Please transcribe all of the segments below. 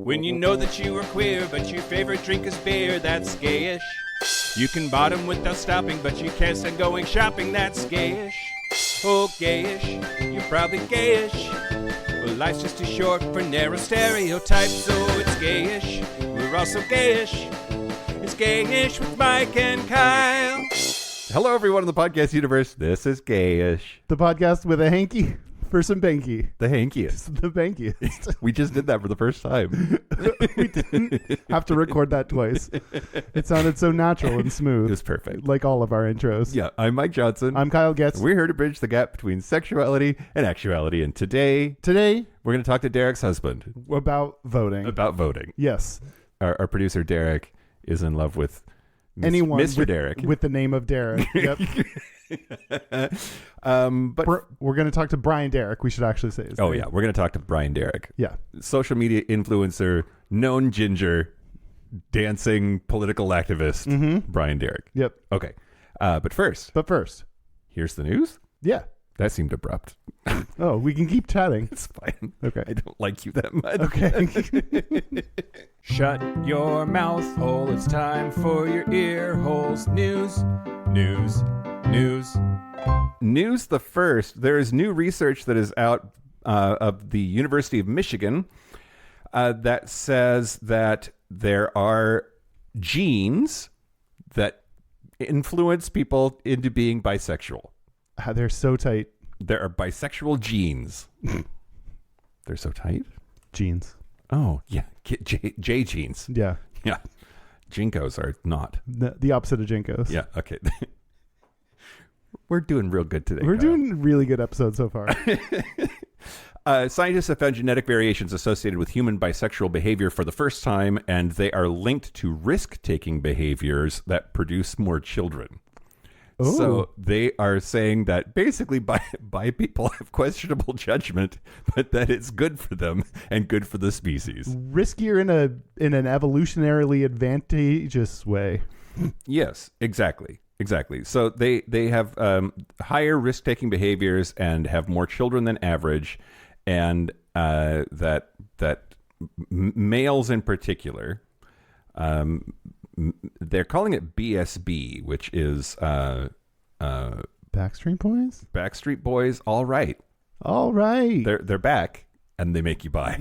When you know that you are queer, but your favorite drink is beer, that's gayish. You can bottom without stopping, but you can't stand going shopping, that's gayish. Oh, gayish, you're probably gayish. Well, life's just too short for narrow stereotypes, so it's gayish. We're also gayish. It's Gayish with Mike and Kyle. Hello, everyone in the podcast universe. This is Gayish. The podcast with a hanky for some banky. The hankiest. The bankiest. We just did that for the first time. We didn't have to record that twice. It sounded so natural and smooth. It was perfect. Like all of our intros. Yeah, I'm Mike Johnson. I'm Kyle Gayest. We're here to bridge the gap between sexuality and actuality. And today we're going to talk to Derrick's husband. About voting. About voting. Yes. Our producer, Derrick, is in love with anyone Mr. Derrick. With the name of Derrick. Yep. But we're going to talk to Brian Derrick. We should actually say his name. Yeah, we're going to talk to Brian Derrick. Yeah. Social media influencer, known ginger, dancing political activist, Brian Derrick. Yep. Okay. But first, here's the news. Yeah. That seemed abrupt. Oh, we can keep chatting. It's fine. Okay. I don't like you that much. Okay. Shut your mouth hole, it's time for your ear holes. News. News the first. There is new research that is out of the University of Michigan that says that there are genes that influence people into being bisexual. They're so tight. There are bisexual genes. They're so tight? Genes. Oh, yeah. J genes. Yeah. Yeah. Jinkos are not. The opposite of Jinkos. Yeah, okay. We're doing real good today. We're Kyle. doing a really good episode so far. Scientists have found genetic variations associated with human bisexual behavior for the first time, and they are linked to risk-taking behaviors that produce more children. Ooh. So they are saying that basically bi people have questionable judgment, but that it's good for them and good for the species. Riskier in an evolutionarily advantageous way. Yes, exactly. So they have higher risk-taking behaviors and have more children than average, and that males in particular, they're calling it BSB, which is Backstreet Boys. Backstreet Boys. All right, They're back, and they make you bi.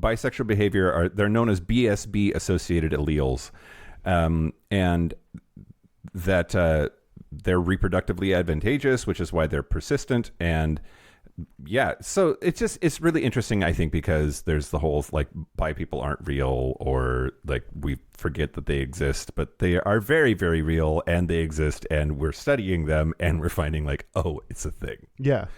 Bisexual behavior they're known as BSB associated alleles, and that they're reproductively advantageous, which is why they're persistent. And yeah, so it's really interesting, I think, because there's the whole like bi people aren't real, or like we forget that they exist, but they are very, very real, and they exist, and we're studying them, and we're finding like, oh, it's a thing. Yeah.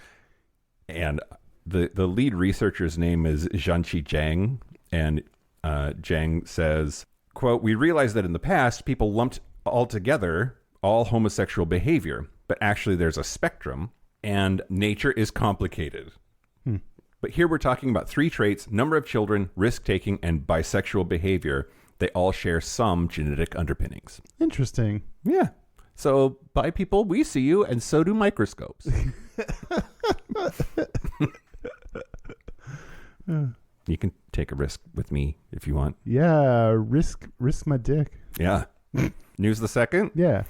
And the lead researcher's name is Zhanqi Zhang, and Zhang says, quote, "We realized that in the past, people lumped all together all homosexual behavior, but actually there's a spectrum, and nature is complicated. But here we're talking about 3 traits: number of children, risk-taking, and bisexual behavior. They all share some genetic underpinnings." Interesting. Yeah. So bi people, we see you, and so do microscopes. You can take a risk with me if you want. Yeah, risk my dick. Yeah. News the second? Yeah.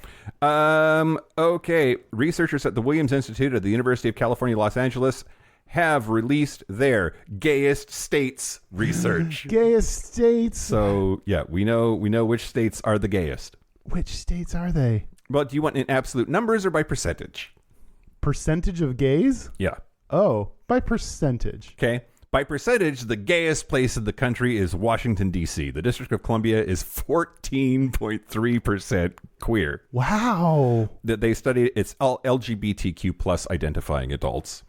Okay. Researchers at the Williams Institute at the University of California, Los Angeles have released their Gayest states research. Gayest states. So, yeah, we know which states are the gayest. Which states are they? Well, do you want in absolute numbers or by percentage? Percentage of gays? Yeah. Oh, by percentage. Okay. By percentage, the gayest place in the country is Washington, D.C. The District of Columbia is 14.3% queer. Wow. That they studied, it's all LGBTQ plus identifying adults.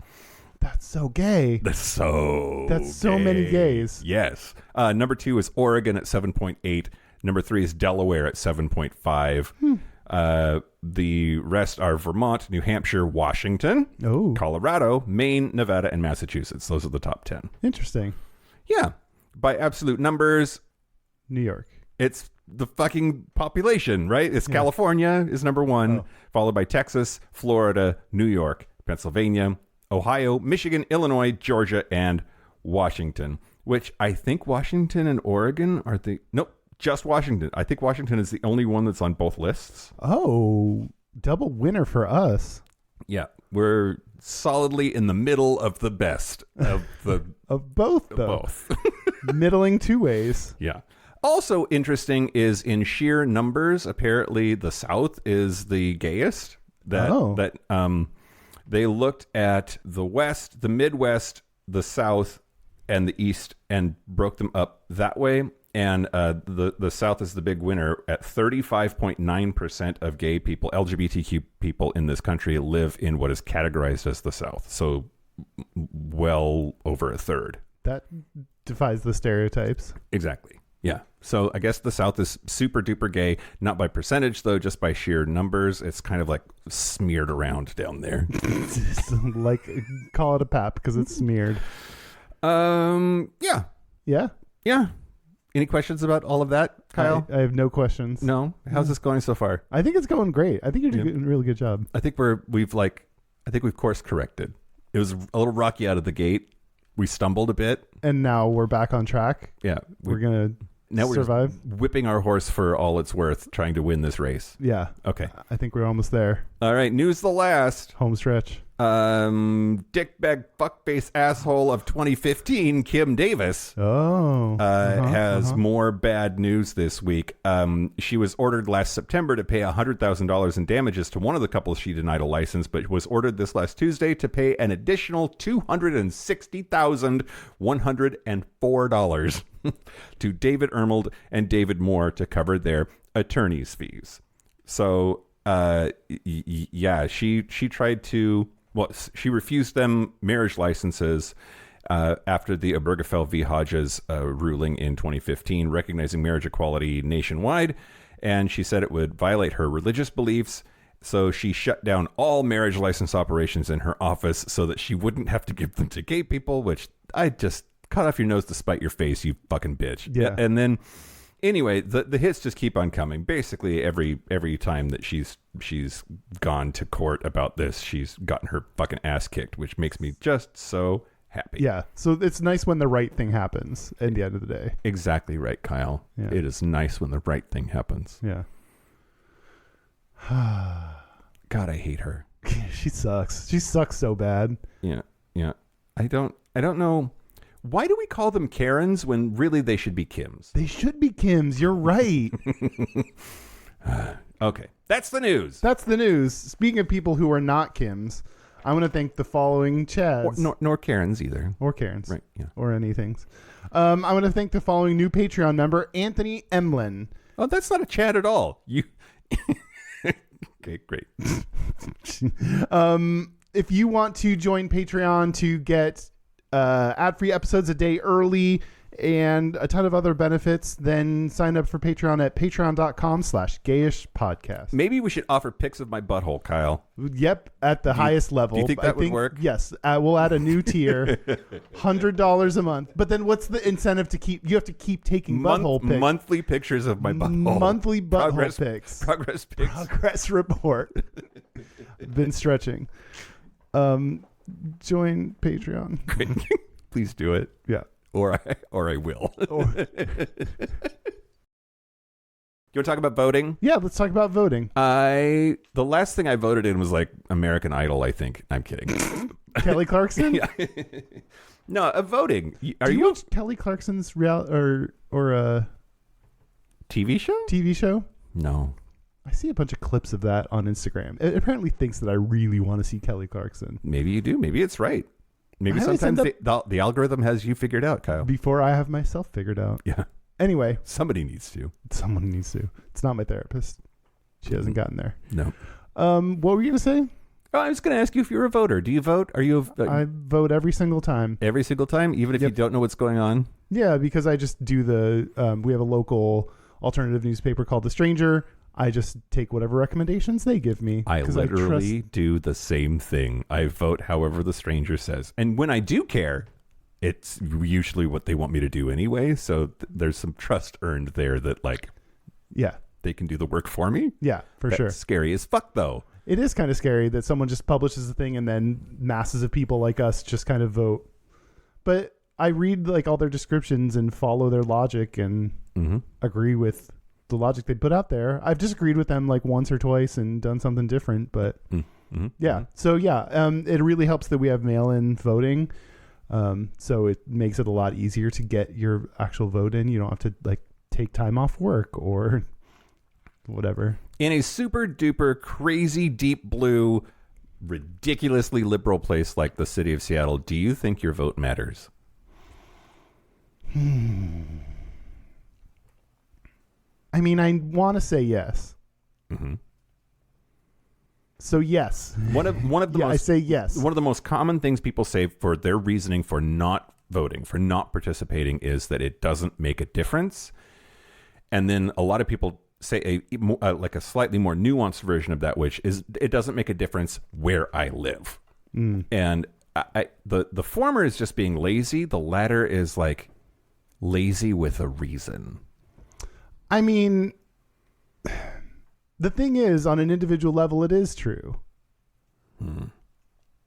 That's so gay. That's so gay. Many gays. Yes. Number 2 is Oregon at 7.8. Number 3 is Delaware at 7.5. The rest are Vermont, New Hampshire, Washington, Colorado, Maine, Nevada, and Massachusetts. Those are the top 10. Interesting. Yeah. By absolute numbers, New York. It's the fucking population, right? It's California is number 1, followed by Texas, Florida, New York, Pennsylvania, Ohio, Michigan, Illinois, Georgia, and Washington. which I think Washington and Oregon are nope, just Washington. I think Washington is the only one that's on both lists. Oh, double winner for us. Yeah, we're solidly in the middle of the best of the Of both, though. both. Middling two ways. Yeah. Also interesting is in sheer numbers, apparently the South is the gayest. They looked at the West, the Midwest, the South, and the East and broke them up that way. And the South is the big winner at 35.9% of gay people, LGBTQ people in this country live in what is categorized as the South. So well over a third. That defies the stereotypes. Exactly. Yeah. So I guess the South is super duper gay, not by percentage, though, just by sheer numbers. It's kind of like smeared around down there. Like, call it a pap because it's smeared. Yeah. Yeah? Yeah. Any questions about all of that, Kyle? I have no questions. No? How's this going so far? I think it's going great. I think you're doing a really good job. I think we've course corrected. It was a little rocky out of the gate. We stumbled a bit. And now we're back on track. Yeah. We're going to survive. We're whipping our horse for all it's worth, trying to win this race. Yeah. Okay. I think we're almost there. All right. News the last. Home stretch. Dickbag fuckface asshole of 2015, Kim Davis, has more bad news this week. She was ordered last September to pay $100,000 in damages to one of the couples she denied a license, but was ordered this last Tuesday to pay an additional $260,104 to David Ermold and David Moore to cover their attorney's fees. So, yeah, she tried to... Well, she refused them marriage licenses after the Obergefell v. Hodges ruling in 2015, recognizing marriage equality nationwide. And she said it would violate her religious beliefs. So she shut down all marriage license operations in her office so that she wouldn't have to give them to gay people, which I just cut off your nose to spite your face, you fucking bitch. Yeah. And then... Anyway, the hits just keep on coming. Basically, every time that she's gone to court about this, she's gotten her fucking ass kicked, which makes me just so happy. Yeah. So it's nice when the right thing happens at the end of the day. Exactly right, Kyle. Yeah. It is nice when the right thing happens. Yeah. God, I hate her. She sucks. She sucks so bad. Yeah. Yeah. I don't know. Why do we call them Karens when really they should be Kims? They should be Kims. You're right. Okay. That's the news. That's the news. Speaking of people who are not Kims, I want to thank the following Chads. Nor Karens either. Or Karens. Right. Yeah. Or anything. I want to thank the following new Patreon member, Anthony Emlin. Oh, that's not a Chad at all. You... Okay, great. If you want to join Patreon to get... ad-free episodes a day early and a ton of other benefits, then sign up for Patreon at patreon.com/Gayish podcast. Maybe we should offer pics of my butthole, Kyle. Yep, at the highest level. Do you think that would work? Yes, we'll add a new tier, $100 a month. But then what's the incentive to keep? You have to keep taking butthole pics. Monthly pictures of my butthole. Monthly butthole pics. Progress pics. Progress report. Been stretching. Join Patreon. Great. Please do it. Yeah. Or I will. You want to talk about voting? Yeah, let's talk about voting. The last thing I voted in was like American Idol, I think. I'm kidding. Kelly Clarkson? Yeah. No, voting. Do you watch Kelly Clarkson's or TV show? TV show? No. I see a bunch of clips of that on Instagram. It apparently thinks that I really want to see Kelly Clarkson. Maybe you do. Maybe it's right. Maybe sometimes the algorithm has you figured out, Kyle. Before I have myself figured out. Yeah. Anyway. Somebody needs to. Someone needs to. It's not my therapist. She hasn't gotten there. No. What were you going to say? Oh, I was going to ask you if you're a voter. Do you vote? Are you I vote every single time. Every single time? Even if you don't know what's going on? Yeah, because I just do we have a local alternative newspaper called The Stranger. I just take whatever recommendations they give me. I literally do the same thing. I vote however the stranger says. And when I do care, it's usually what they want me to do anyway. So there's some trust earned there that they can do the work for me. Yeah, for sure. That's scary as fuck though. It is kind of scary that someone just publishes a thing and then masses of people like us just kind of vote. But I read like all their descriptions and follow their logic and agree with the logic they put out there. I've disagreed with them like once or twice and done something different, but yeah. So yeah, it really helps that we have mail-in voting. So it makes it a lot easier to get your actual vote in. You don't have to like take time off work or whatever. In a super duper crazy deep blue, ridiculously liberal place like the city of Seattle, do you think your vote matters? I mean, I want to say yes. So yes. One of the most, I say yes. One of the most common things people say for their reasoning for not voting, for not participating, is that it doesn't make a difference. And then a lot of people say like a slightly more nuanced version of that, which is it doesn't make a difference where I live. And the former is just being lazy. The latter is like lazy with a reason. I mean, the thing is, on an individual level, it is true.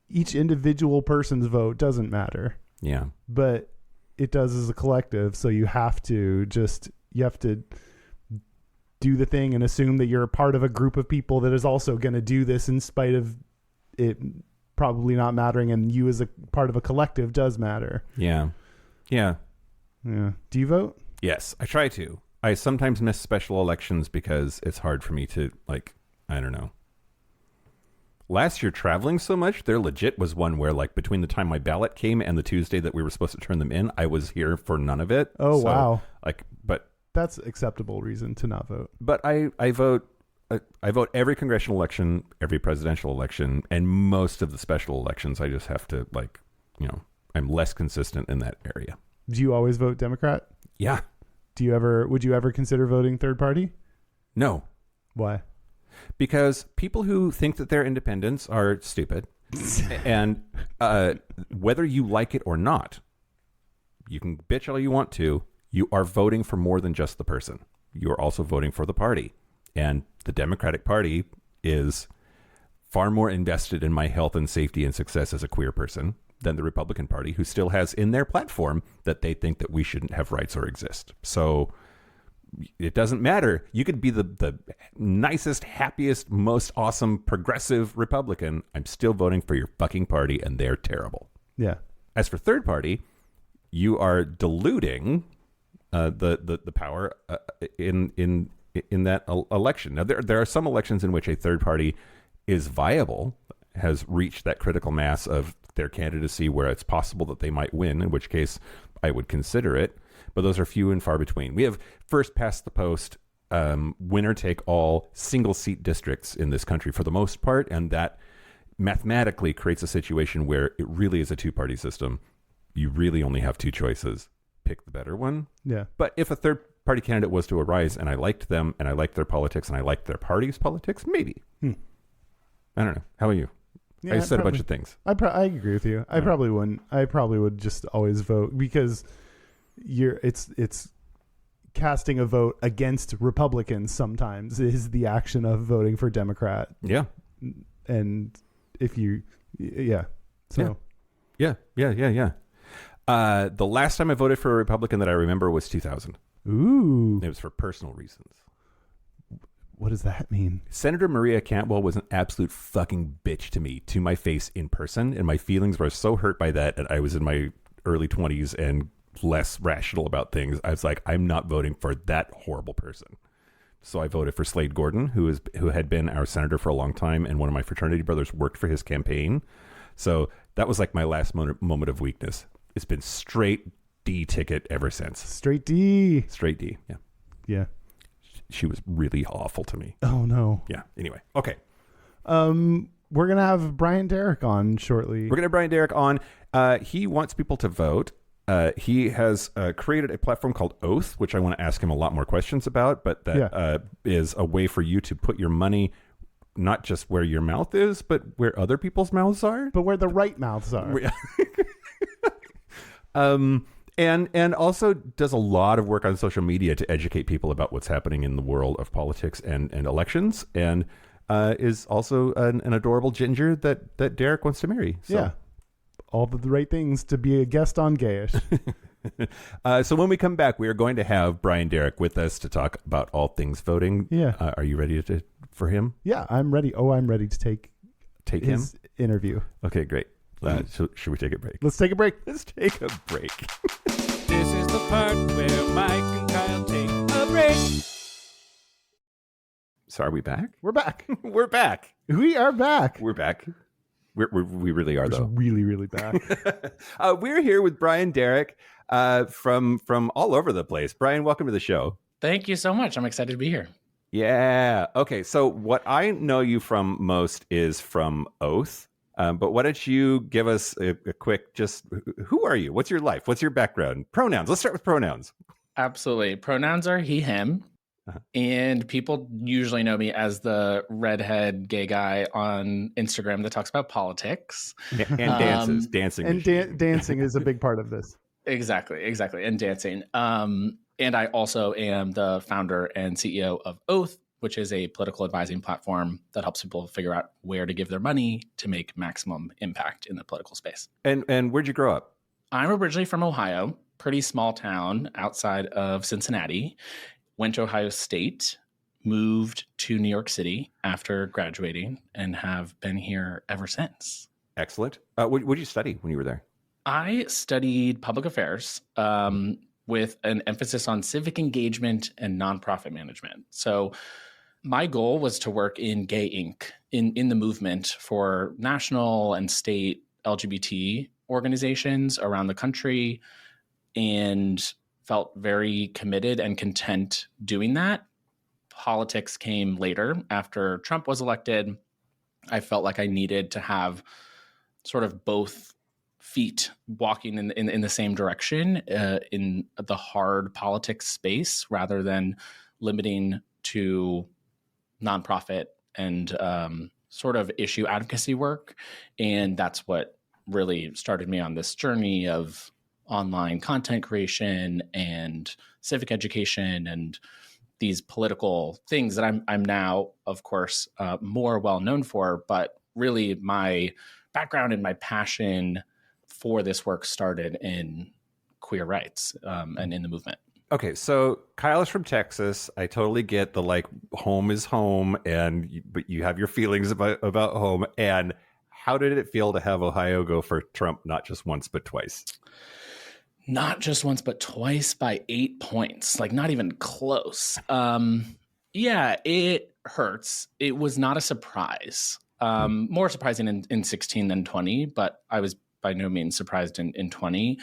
Each individual person's vote doesn't matter. Yeah. But it does as a collective. So you have to do the thing and assume that you're a part of a group of people that is also going to do this in spite of it probably not mattering. And you as a part of a collective does matter. Yeah. Yeah. Yeah. Do you vote? Yes, I try to. I sometimes miss special elections because it's hard for me to, like, I don't know. Last year, traveling so much, there legit was one where, like, between the time my ballot came and the Tuesday that we were supposed to turn them in, I was here for none of it. Oh, so, wow. Like, but that's acceptable reason to not vote. But I vote. I vote every congressional election, every presidential election, and most of the special elections. I just have to, like, you know, I'm less consistent in that area. Do you always vote Democrat? Yeah. Would you ever consider voting third party? No. Why? Because people who think that they're independents are stupid. And whether you like it or not, you can bitch all you want to, you are voting for more than just the person. You are also voting for the party. And the Democratic Party is far more invested in my health and safety and success as a queer person than the Republican Party, who still has in their platform that they think that we shouldn't have rights or exist. So it doesn't matter. You could be the nicest, happiest, most awesome, progressive Republican. I'm still voting for your fucking party, and they're terrible. Yeah. As for third party, you are diluting the power in that election. Now, there are some elections in which a third party is viable, has reached that critical mass of their candidacy where it's possible that they might win, in which case I would consider it. But those are few and far between. We have first past the post, winner take all single seat districts in this country for the most part. And that mathematically creates a situation where it really is a two-party system. You really only have two choices. Pick the better one. Yeah. But if a third party candidate was to arise and I liked them and I liked their politics and I liked their party's politics, maybe. I don't know. How about you? Yeah, I said a bunch of things. I agree with you. I probably wouldn't. I probably would just always vote because it's casting a vote against Republicans sometimes is the action of voting for Democrat. Yeah. And if you, yeah. So. Yeah. The last time I voted for a Republican that I remember was 2000. Ooh. It was for personal reasons. What does that mean? Senator Maria Cantwell was an absolute fucking bitch to me, to my face in person, and my feelings were so hurt by that, and I was in my early 20s and less rational about things. I was like, I'm not voting for that horrible person. So I voted for Slade Gordon, who had been our senator for a long time, and one of my fraternity brothers worked for his campaign. So that was like my last moment of weakness. It's been straight D ticket ever since. Straight D. Straight D, yeah. Yeah. She was really awful to me. Oh, no. Yeah. Anyway. Okay. We're going to have Brian Derrick on shortly. We're going to have Brian Derrick on. He wants people to vote. He has created a platform called Oath, which I want to ask him a lot more questions about, but that is a way for you to put your money not just where your mouth is, but where other people's mouths are. But where the right mouths are. And also does a lot of work on social media to educate people about what's happening in the world of politics and elections, and is also an adorable ginger that Derrick wants to marry. So. Yeah. all of the right things to be a guest on Gayish. So when we come back, we are going to have Brian Derrick with us to talk about all things voting. Yeah. Are you ready for him? Yeah, I'm ready. Oh, I'm ready to take his him interview. Okay, great. Should we take a break? Let's take a break. Let's take a break. This is the part where Mike and Kyle take a break. So are we back? We're back. We're back. We are back. We're back. We really are, We're though. really, really back. We're here with Brian Derrick from all over the place. Brian, welcome to the show. Thank you so much. I'm excited to be here. Yeah. Okay. So what I know you from most is from Oath. But why don't you give us a quick, just who are you? What's your life? What's your background? Pronouns. Let's start with pronouns. Absolutely. Pronouns are he, him. And people usually know me as the redhead gay guy on Instagram that talks about politics. And dances. Dancing. And dancing is a big part of this. Exactly. And dancing. And I also am the founder and CEO of Oath, which is a political advising platform that helps people figure out where to give their money to make maximum impact in the political space. And where'd you grow up? I'm originally from Ohio, pretty small town outside of Cincinnati. Went to Ohio State, moved to New York City after graduating, and have been here ever since. Excellent. What did you study when you were there? I studied public affairs with an emphasis on civic engagement and nonprofit management. So my goal was to work in Gay Inc., in the movement for national and state LGBT organizations around the country, and felt very committed and content doing that. Politics came later after Trump was elected. I felt like I needed to have sort of both feet walking in the same direction in the hard politics space, rather than limiting to nonprofit and sort of issue advocacy work. And that's what really started me on this journey of online content creation and civic education and these political things that I'm now, of course, more well known for. But really, my background and my passion for this work started in queer rights and in the movement. Okay, so Kyle is from Texas. I totally get the home is home, but you have your feelings about home. And how did it feel to have Ohio go for Trump not just once but twice? Not just once, but twice by 8 points, not even close. Yeah, it hurts. It was not a surprise. More surprising in 16 than 20, but I was by no means surprised in 20.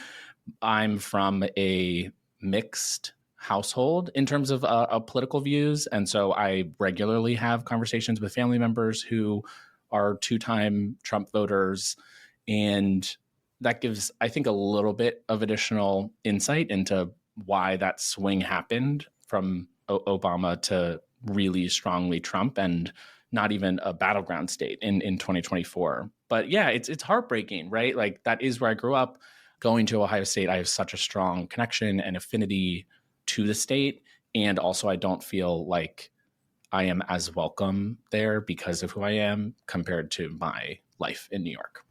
I'm from a mixed household in terms of political views. And so I regularly have conversations with family members who are two-time Trump voters. And that gives, I think, a little bit of additional insight into why that swing happened from Obama to really strongly Trump, and not even a battleground state in 2024. But yeah, it's heartbreaking, right? That is where I grew up. Going to Ohio State, I have such a strong connection and affinity to the state. And also, I don't feel like I am as welcome there because of who I am compared to my life in New York.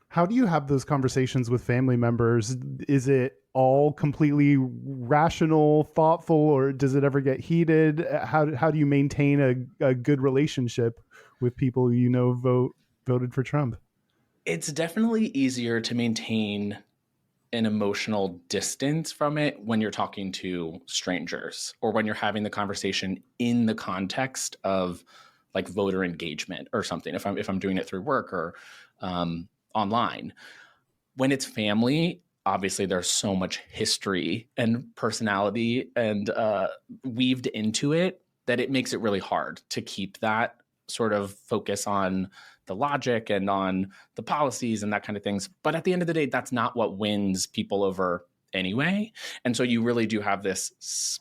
How do you have those conversations with family members? Is it all completely rational, thoughtful, or does it ever get heated? How do you maintain a good relationship with people voted for Trump? It's definitely easier to maintain an emotional distance from it when you're talking to strangers, or when you're having the conversation in the context of voter engagement or something. If I'm doing it through work or online. When it's family, obviously there's so much history and personality and weaved into it that it makes it really hard to keep that sort of focus on the logic and on the policies and that kind of things. But at the end of the day, that's not what wins people over anyway. And so you really do have this,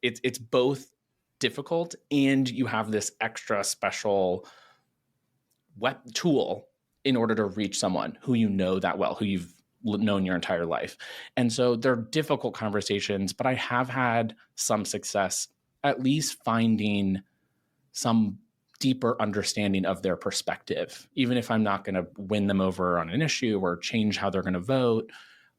it's both difficult, and you have this extra special tool in order to reach someone who you know that well, who you've known your entire life. And so they're difficult conversations, but I have had some success at least finding some deeper understanding of their perspective, even if I'm not going to win them over on an issue or change how they're going to vote.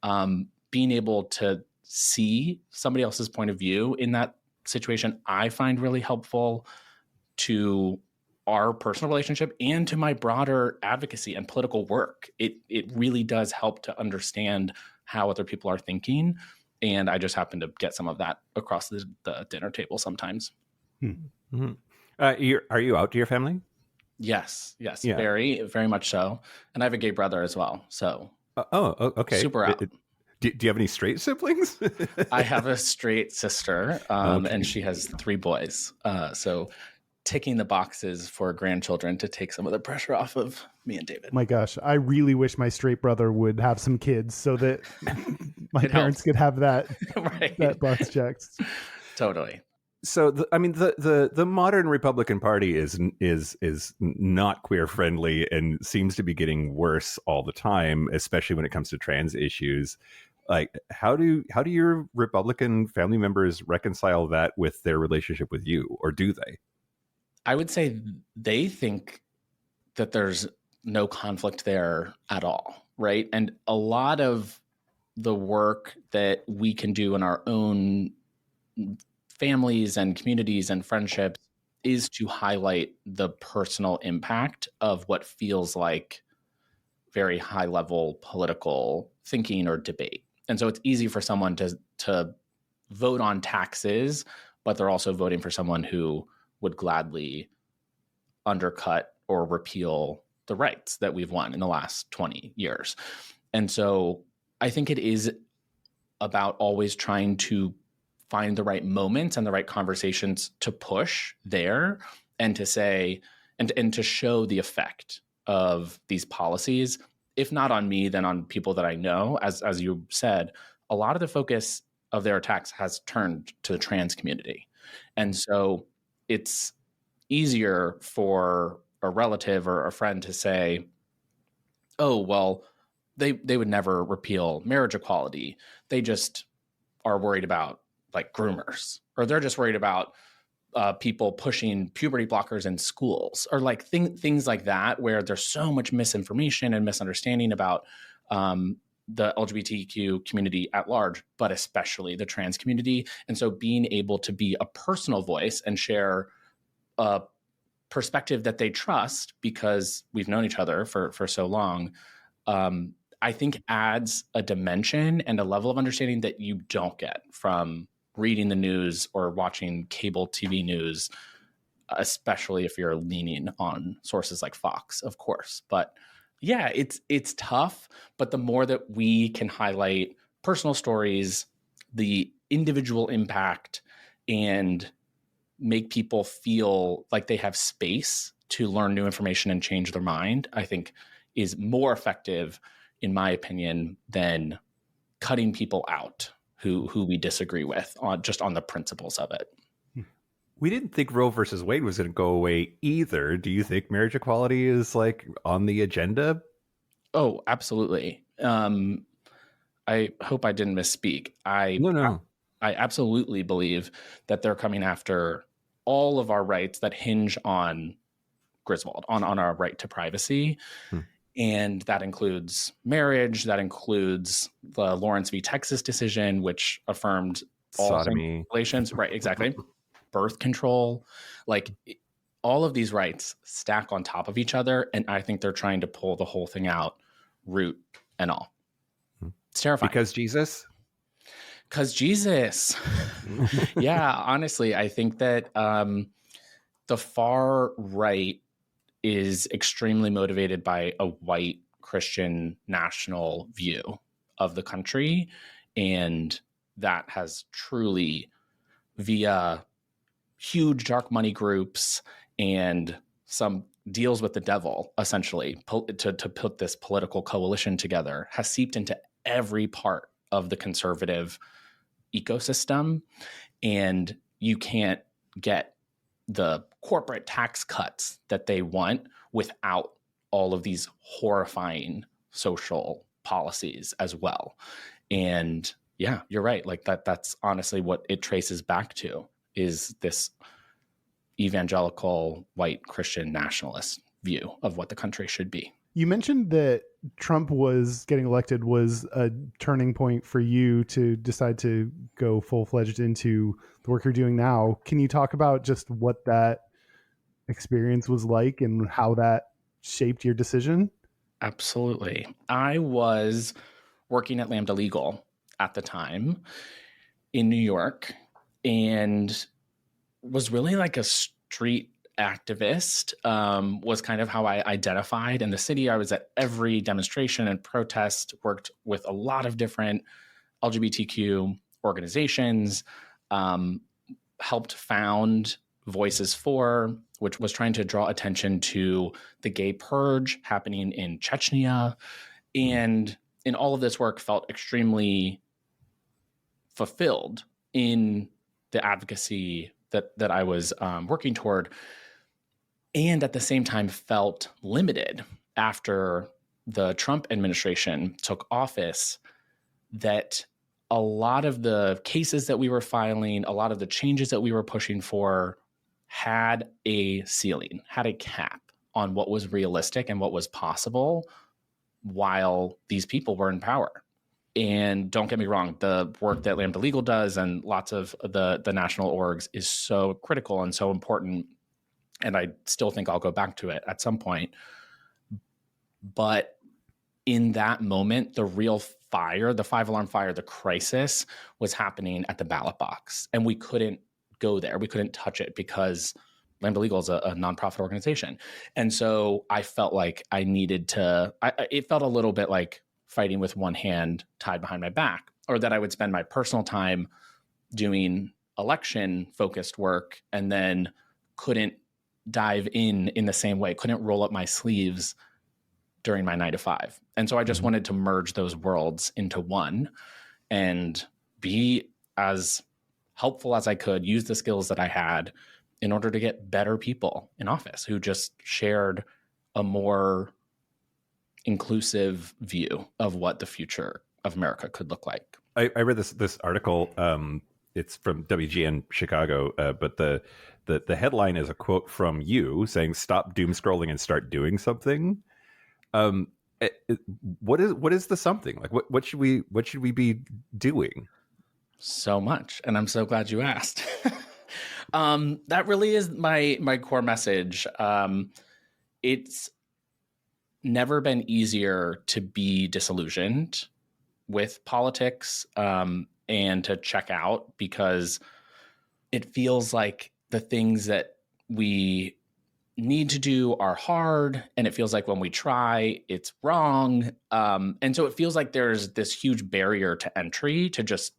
Being able to see somebody else's point of view in that situation, I find really helpful to our personal relationship and to my broader advocacy and political work. It really does help to understand how other people are thinking. And I just happen to get some of that across the dinner table sometimes. Mm-hmm. Are you out to your family? Yes, yeah. Very, very much so. And I have a gay brother as well. So, okay. Super out. Do you have any straight siblings? I have a straight sister, and she has 3 boys. So ticking the boxes for grandchildren to take some of the pressure off of me and David. My gosh, I really wish my straight brother would have some kids so that my parents could have that right. that box checked. Totally. So the modern Republican Party is not queer friendly and seems to be getting worse all the time, especially when it comes to trans issues. Like, how do your Republican family members reconcile that with their relationship with you, or do they? I would say they think that there's no conflict there at all, right? And a lot of the work that we can do in our own families and communities and friendships is to highlight the personal impact of what feels like very high level political thinking or debate. And so it's easy for someone to vote on taxes, but they're also voting for someone who would gladly undercut or repeal the rights that we've won in the last 20 years. And so I think it is about always trying to find the right moments and the right conversations to push there and to say, and to show the effect of these policies, if not on me, then on people that I know. As you said, a lot of the focus of their attacks has turned to the trans community. And so it's easier for a relative or a friend to say, oh, well, they would never repeal marriage equality. They just are worried about like groomers, or they're just worried about people pushing puberty blockers in schools, or like things like that, where there's so much misinformation and misunderstanding about the LGBTQ community at large, but especially the trans community. And so being able to be a personal voice and share a perspective that they trust because we've known each other for so long, I think adds a dimension and a level of understanding that you don't get from reading the news or watching cable TV news, especially if you're leaning on sources like Fox, of course. But yeah, it's tough. But the more that we can highlight personal stories, the individual impact, and make people feel like they have space to learn new information and change their mind, I think is more effective, in my opinion, than cutting people out who we disagree with on the principles of it. We didn't think Roe versus Wade was going to go away either. Do you think marriage equality is like on the agenda? Oh, absolutely. I hope I didn't misspeak. No. I absolutely believe that they're coming after all of our rights that hinge on Griswold, on our right to privacy. And that includes marriage. That includes the Lawrence v. Texas decision, which affirmed all sodomy relations. Right, exactly. Birth control. Like, all of these rights stack on top of each other. And I think they're trying to pull the whole thing out, root and all. It's terrifying. Because Jesus? Because Jesus. Yeah, honestly, I think that the far right is extremely motivated by a white Christian national view of the country. And that has truly, via huge dark money groups and some deals with the devil, essentially, to put this political coalition together, has seeped into every part of the conservative ecosystem. And you can't get the corporate tax cuts that they want without all of these horrifying social policies as well. And yeah, you're right. Like that's honestly what it traces back to, is this evangelical white Christian nationalist view of what the country should be. You mentioned that Trump was getting elected was a turning point for you to decide to go full-fledged into the work you're doing now. Can you talk about just what that experience was like and how that shaped your decision? Absolutely. I was working at Lambda Legal at the time in New York and was really like a street activist, was kind of how I identified in the city. I was at every demonstration and protest, worked with a lot of different LGBTQ organizations, helped found Voices For, which was trying to draw attention to the gay purge happening in Chechnya. And in all of this work, felt extremely fulfilled in the advocacy that I was working toward, and at the same time felt limited after the Trump administration took office, that a lot of the cases that we were filing, a lot of the changes that we were pushing for had a ceiling, had a cap on what was realistic and what was possible while these people were in power. And don't get me wrong, the work that Lambda Legal does and lots of the national orgs is so critical and so important. And I still think I'll go back to it at some point. But in that moment, the real fire, the 5-alarm fire, the crisis was happening at the ballot box. And we couldn't go there. We couldn't touch it because Lambda Legal is a nonprofit organization. And so I felt like I needed to, it felt a little bit like fighting with one hand tied behind my back, or that I would spend my personal time doing election focused work and then couldn't dive in the same way, couldn't roll up my sleeves during my 9 to 5. And so I just wanted to merge those worlds into one and be as helpful as I could, use the skills that I had in order to get better people in office who just shared a more inclusive view of what the future of America could look like. I read this article. It's from WGN Chicago, but the headline is a quote from you saying, "Stop doom scrolling and start doing something." What is the something? Like what should we be doing? So much, and I'm so glad you asked. That really is my core message. It's never been easier to be disillusioned with politics and to check out, because it feels like the things that we need to do are hard, and it feels like when we try, it's wrong. And so it feels like there's this huge barrier to entry to just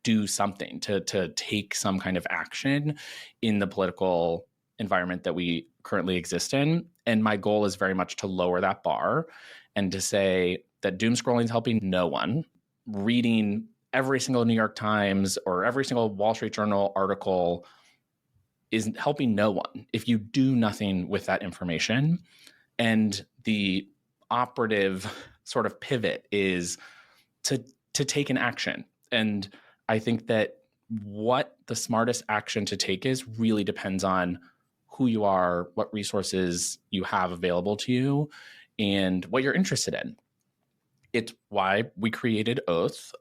do something, to take some kind of action in the political environment that we currently exist in. And my goal is very much to lower that bar and to say that doom scrolling is helping no one. Reading every single New York Times or every single Wall Street Journal article is helping no one if you do nothing with that information. And the operative sort of pivot is to take an action. And I think that what the smartest action to take is really depends on who you are, what resources you have available to you, and what you're interested in. It's why we created Oath,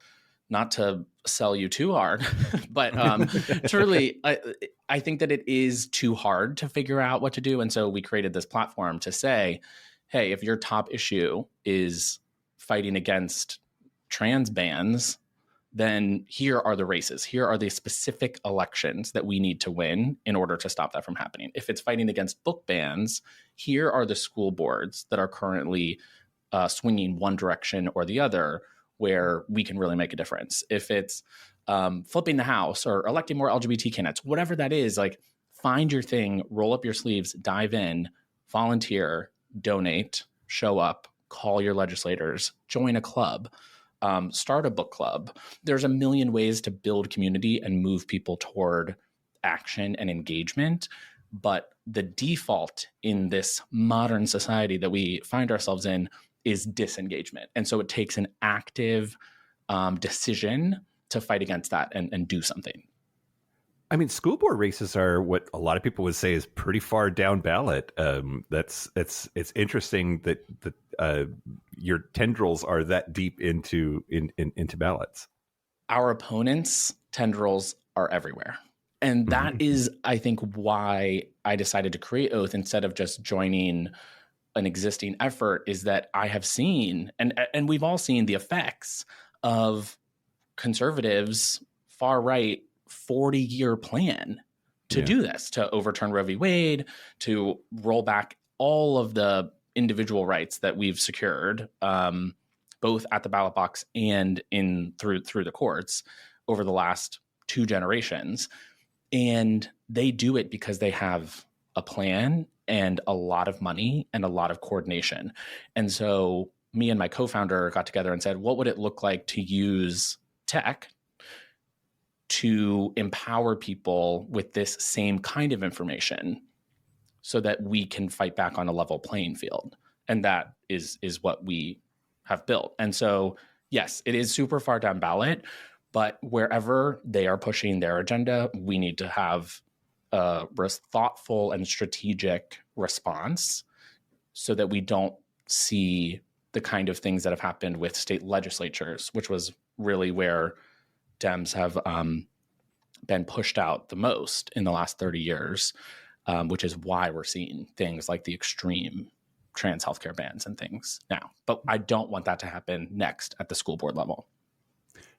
not to sell you too hard, but truly, I think that it is too hard to figure out what to do. And so we created this platform to say, hey, if your top issue is fighting against trans bans, then here are the races. Here are the specific elections that we need to win in order to stop that from happening. If it's fighting against book bans, here are the school boards that are currently swinging one direction or the other where we can really make a difference. If it's flipping the House or electing more LGBT candidates, whatever that is, like find your thing, roll up your sleeves, dive in, volunteer, donate, show up, call your legislators, join a club. Start a book club. There's a million ways to build community and move people toward action and engagement. But the default in this modern society that we find ourselves in is disengagement. And so it takes an active decision to fight against that and do something. I mean, school board races are what a lot of people would say is pretty far down ballot. It's interesting that your tendrils are that deep into ballots. Our opponents' tendrils are everywhere. And that is, I think, why I decided to create Oath instead of just joining an existing effort, is that I have seen, and we've all seen the effects of conservatives, far right, 40-year plan to do this, to overturn Roe v. Wade, to roll back all of the individual rights that we've secured, both at the ballot box and through the courts over the last 2 generations. And they do it because they have a plan and a lot of money and a lot of coordination. And so me and my co-founder got together and said, what would it look like to use tech to empower people with this same kind of information so that we can fight back on a level playing field? And that is what we have built. And so, yes, it is super far down ballot, but wherever they are pushing their agenda, we need to have a thoughtful and strategic response so that we don't see the kind of things that have happened with state legislatures, which was really where Dems have been pushed out the most in the last 30 years, which is why we're seeing things like the extreme trans healthcare bans and things now. But I don't want that to happen next at the school board level.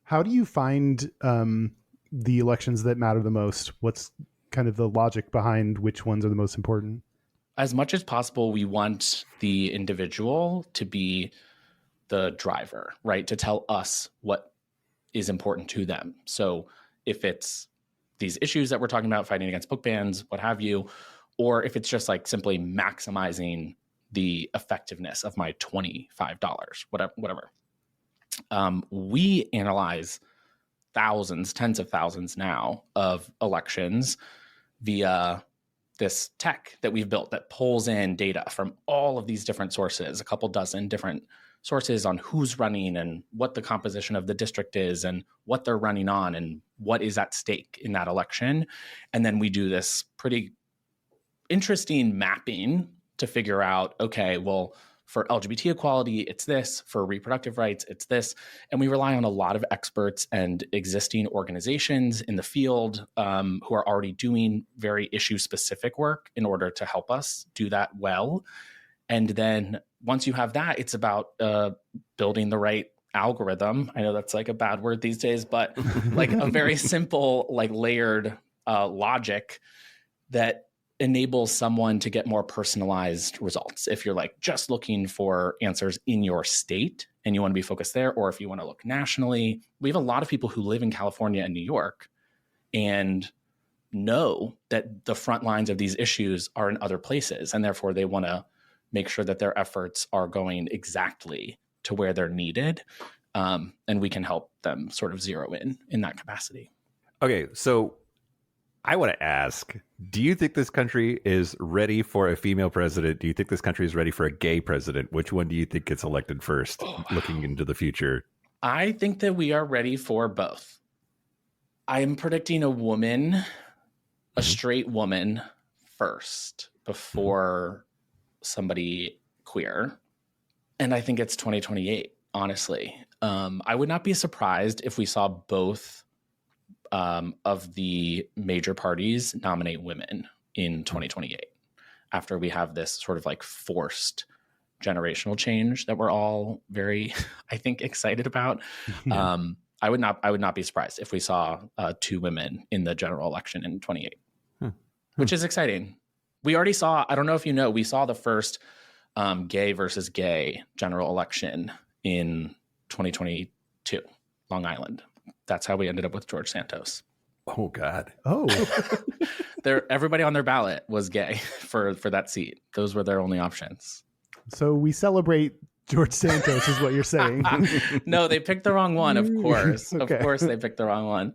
How do you find the elections that matter the most? What's kind of the logic behind which ones are the most important? As much as possible, we want the individual to be the driver, right? To tell us what is important to them. So if it's these issues that we're talking about, fighting against book bans, what have you, or if it's just like simply maximizing the effectiveness of my $25, whatever. We analyze thousands, tens of thousands now of elections via this tech that we've built that pulls in data from all of these different sources, a couple dozen different sources on who's running and what the composition of the district is and what they're running on and what is at stake in that election. And then we do this pretty interesting mapping to figure out, okay, well, for LGBT equality, it's this. For reproductive rights, it's this. And we rely on a lot of experts and existing organizations in the field who are already doing very issue-specific work in order to help us do that well. And then once you have that, it's about building the right algorithm. I know that's like a bad word these days, but like a very simple, like layered logic that enables someone to get more personalized results. If you're like just looking for answers in your state and you want to be focused there, or if you want to look nationally, we have a lot of people who live in California and New York and know that the front lines of these issues are in other places. And therefore they want to make sure that their efforts are going exactly to where they're needed. And we can help them sort of zero in that capacity. Okay, so I want to ask, do you think this country is ready for a female president? Do you think this country is ready for a gay president? Which one do you think gets elected first, looking into the future? I think that we are ready for both. I am predicting a woman, a straight woman first before somebody queer. And I think it's 2028, honestly. I would not be surprised if we saw both of the major parties nominate women in 2028 after we have this sort of like forced generational change that we're all very, I think, excited about. I would not be surprised if we saw 2 women in the general election in 28, which is exciting. We already saw, I don't know if you know, we saw the first gay versus gay general election in 2022, Long Island. That's how we ended up with George Santos. Oh, God. Oh, Everybody on their ballot was gay for that seat. Those were their only options. so we celebrate George Santos is what you're saying. No, they picked the wrong one, of course. Okay. Of course they picked the wrong one.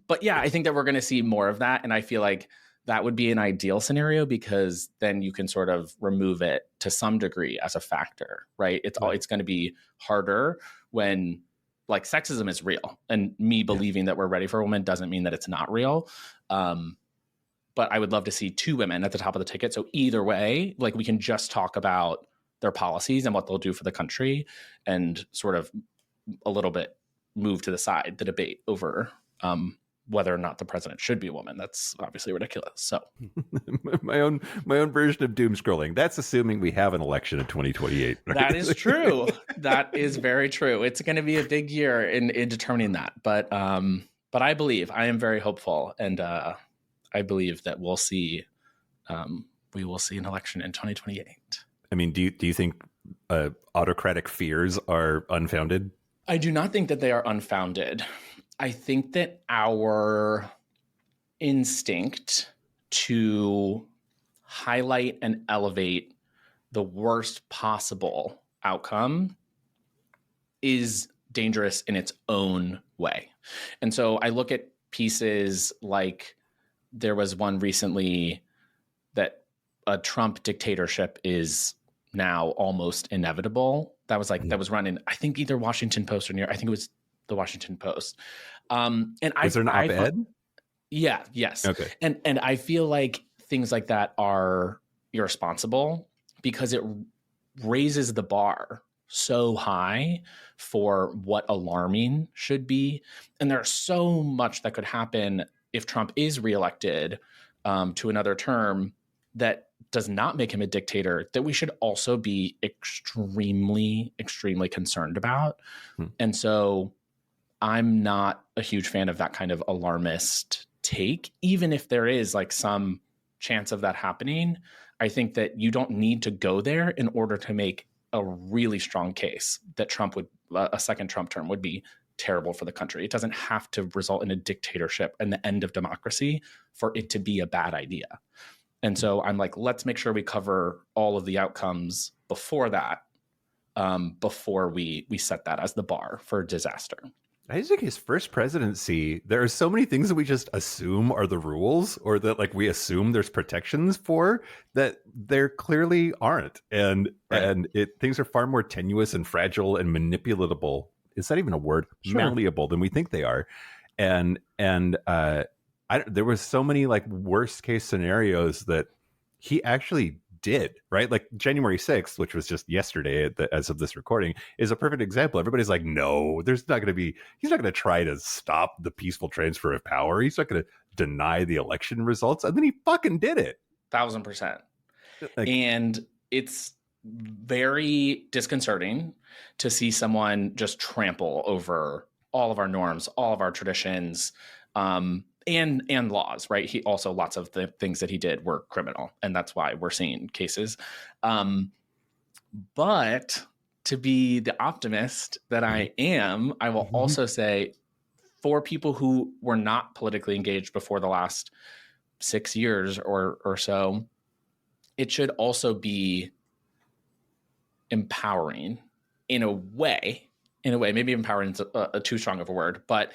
But yeah, I think that we're going to see more of that. And I feel like that would be an ideal scenario because then you can sort of remove it to some degree as a factor, right? It's going to be harder when like sexism is real, and me believing that we're ready for a woman doesn't mean that it's not real. But I would love to see 2 women at the top of the ticket. So either way, like we can just talk about their policies and what they'll do for the country, and sort of a little bit move to the side the debate over whether or not the president should be a woman. That's obviously ridiculous. So my own version of doom scrolling. That's assuming we have an election in 2028. Right? that is true. That is very true. It's going to be a big year in determining that. But I am very hopeful, and I believe that we will see an election in 2028. I mean, do you think autocratic fears are unfounded? I do not think that they are unfounded. I think that our instinct to highlight and elevate the worst possible outcome is dangerous in its own way. And so I look at pieces like, there was one recently that a Trump dictatorship is now almost inevitable. That was that was run in, I think, either Washington Post or I think it was the Washington Post. And was there an op-ed? Yeah. Yes. Okay. And I feel like things like that are irresponsible because it raises the bar so high for what alarming should be. And there's so much that could happen if Trump is reelected to another term that does not make him a dictator, that we should also be extremely, extremely concerned about. And so I'm not a huge fan of that kind of alarmist take, even if there is like some chance of that happening. I think that you don't need to go there in order to make a really strong case that a second Trump term would be terrible for the country. It doesn't have to result in a dictatorship and the end of democracy for it to be a bad idea. And so I'm like, let's make sure we cover all of the outcomes before that, before we set that as the bar for disaster. I think his first presidency, there are so many things that we just assume are the rules, or that like we assume there's protections for, that there clearly aren't. And things are far more tenuous and fragile and manipulatable. Is that even a word? Sure. Malleable than we think they are. And there was so many like worst case scenarios that he actually did, right? Like January 6th, which was just yesterday as of this recording, is a perfect example. Everybody's like, no, he's not going to try to stop the peaceful transfer of power. He's not going to deny the election results. And then he fucking did it. 1,000%. And it's very disconcerting to see someone just trample over all of our norms, all of our traditions, and laws, right? He also, lots of the things that he did were criminal, and that's why we're seeing cases. But to be the optimist that I am, I will also say, for people who were not politically engaged before the last 6 years or so, it should also be empowering in a way, maybe empowering is a too strong of a word, but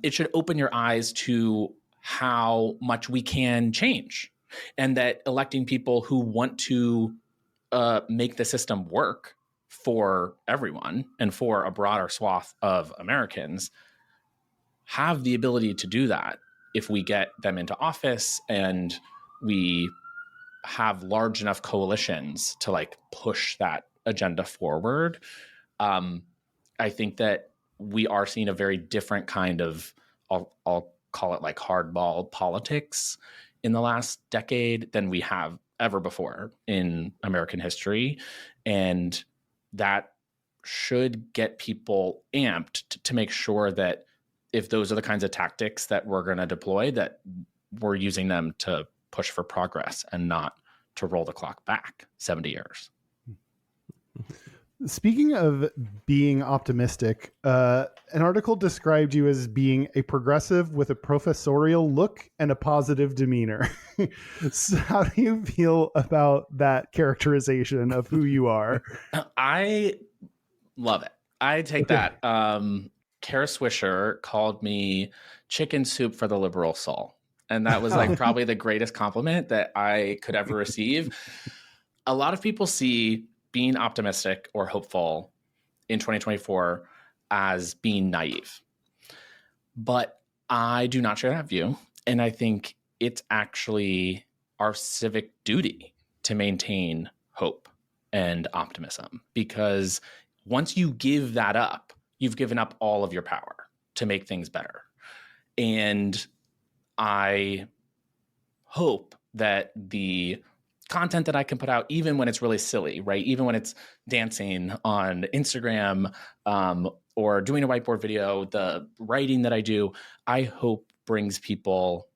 it should open your eyes to how much we can change, and that electing people who want to make the system work for everyone and for a broader swath of Americans have the ability to do that if we get them into office and we have large enough coalitions to like push that agenda forward. I think that we are seeing a very different kind of, I'll call it like hardball politics in the last decade than we have ever before in American history. And that should get people amped to make sure that if those are the kinds of tactics that we're going to deploy, that we're using them to push for progress and not to roll the clock back 70 years. Speaking of being optimistic, an article described you as being a progressive with a professorial look and a positive demeanor. So how do you feel about that characterization of who you are? I love it. I take that. Kara Swisher called me chicken soup for the liberal soul. And that was like probably the greatest compliment that I could ever receive. A lot of people see being optimistic or hopeful in 2024 as being naive. But I do not share that view. And I think it's actually our civic duty to maintain hope and optimism, because once you give that up, you've given up all of your power to make things better. And I hope that the content that I can put out, even when it's really silly, right? Even when it's dancing on Instagram or doing a whiteboard video, the writing that I do, I hope brings people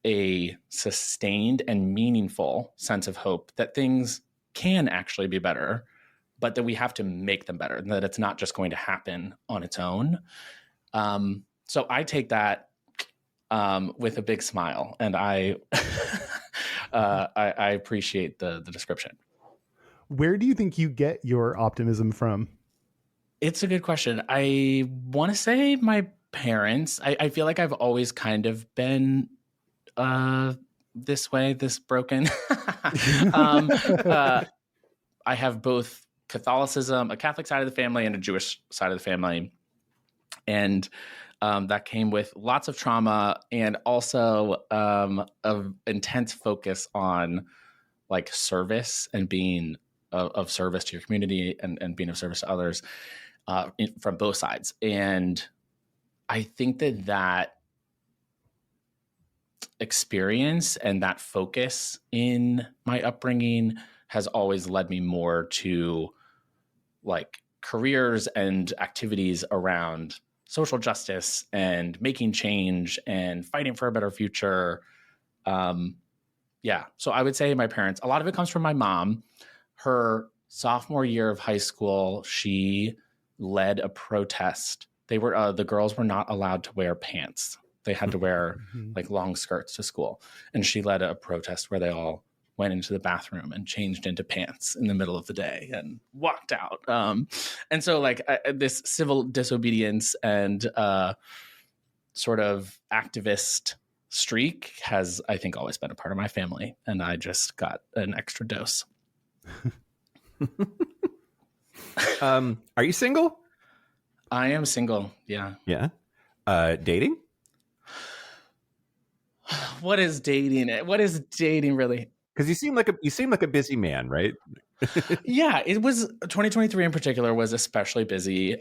a sustained and meaningful sense of hope that things can actually be better, but that we have to make them better, and that it's not just going to happen on its own. So I take that with a big smile, and I appreciate the description. Where do you think you get your optimism from? It's a good question. I want to say my parents. I feel like I've always kind of been this way, this broken. I have both Catholicism, a Catholic side of the family, and a Jewish side of the family. And that came with lots of trauma, and also of intense focus on like service and being of service to your community and being of service to others from both sides. And I think that experience and that focus in my upbringing has always led me more to like careers and activities around social justice and making change and fighting for a better future. So I would say my parents, a lot of it comes from my mom. Her sophomore year of high school, she led a protest. The girls were not allowed to wear pants. They had to wear like long skirts to school. And she led a protest where they all went into the bathroom and changed into pants in the middle of the day and walked out. And so like this civil disobedience and sort of activist streak has, I think, always been a part of my family. And I just got an extra dose. Are you single? I am single. Yeah. Yeah. Dating? What is dating? What is dating really? Because you seem like a busy man, right? Yeah, it was 2023 in particular was especially busy,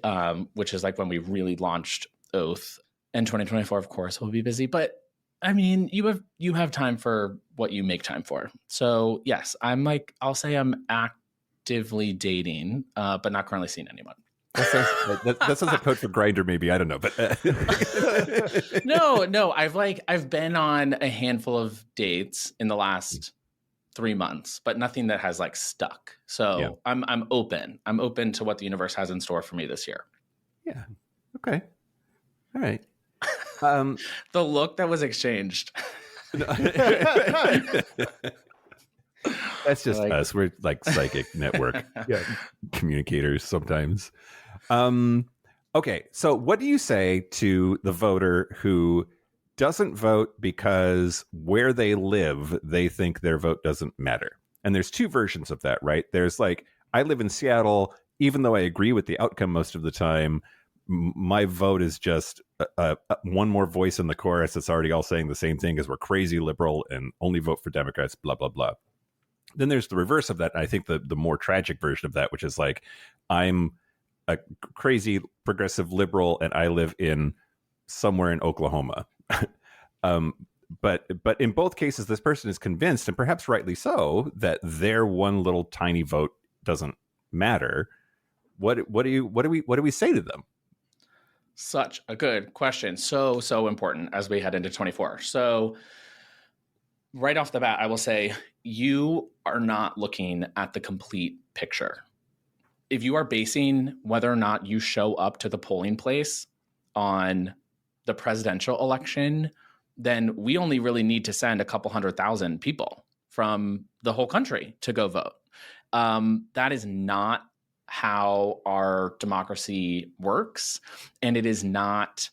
which is like when we really launched Oath. And 2024, of course, will be busy. But I mean, you have time for what you make time for. So yes, I'll say I'm actively dating, but not currently seeing anyone. That sounds like code for Grindr, maybe. I don't know, but no. I've been on a handful of dates in the last 3 months, but nothing that has like stuck. So yeah. I'm open. I'm open to what the universe has in store for me this year. Yeah. Okay. All right. The look that was exchanged. That's just us. We're like psychic network communicators sometimes. Okay, so what do you say to the voter who doesn't vote because where they live, they think their vote doesn't matter? And there's two versions of that, right? There's like, I live in Seattle, even though I agree with the outcome most of the time, my vote is just one more voice in the chorus that's already all saying the same thing because we're crazy liberal and only vote for Democrats, blah, blah, blah. Then there's the reverse of that. I think the more tragic version of that, which is like, I'm a crazy progressive liberal and I live in somewhere in Oklahoma. But in both cases, this person is convinced, and perhaps rightly so, that their one little tiny vote doesn't matter. What do we say to them? Such a good question. So important as we head into 24. So right off the bat, I will say you are not looking at the complete picture. If you are basing whether or not you show up to the polling place on the presidential election, then we only really need to send a couple 100,000 people from the whole country to go vote. That is not how our democracy works, and it is not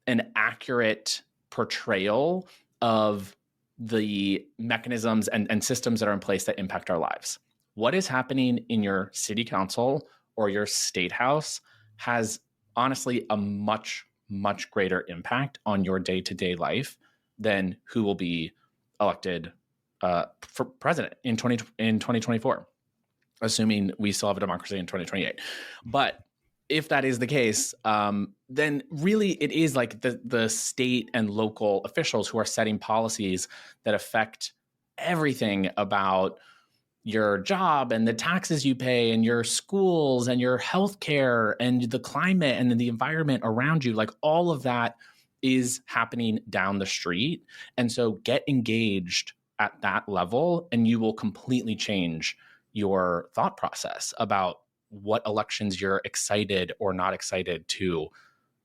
an accurate portrayal of the mechanisms and systems that are in place that impact our lives. What is happening in your city council or your state house has honestly a much, much greater impact on your day-to-day life than who will be elected for president in 2024, assuming we still have a democracy in 2028. But if that is the case, then really it is like the state and local officials who are setting policies that affect everything about your job and the taxes you pay and your schools and your healthcare and the climate and the environment around you. Like all of that is happening down the street. And so get engaged at that level and you will completely change your thought process about what elections you're excited or not excited to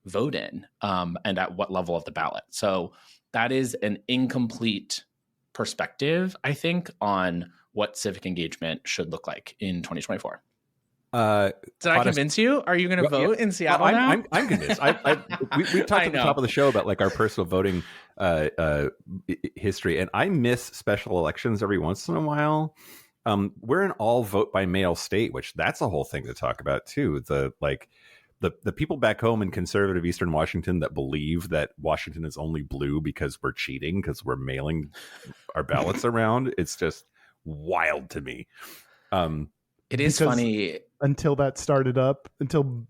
vote in, and at what level of the ballot. So that is an incomplete perspective, I think, on what civic engagement should look like in 2024. Did I convince you? Are you going to vote in Seattle now? I'm convinced. We talked at the top of the show about like our personal voting history, and I miss special elections every once in a while. We're an all vote by mail state, which that's a whole thing to talk about too. The people back home in conservative Eastern Washington that believe that Washington is only blue because we're cheating, because we're mailing our ballots around. It's just wild to me. It is funny. Until that started up, until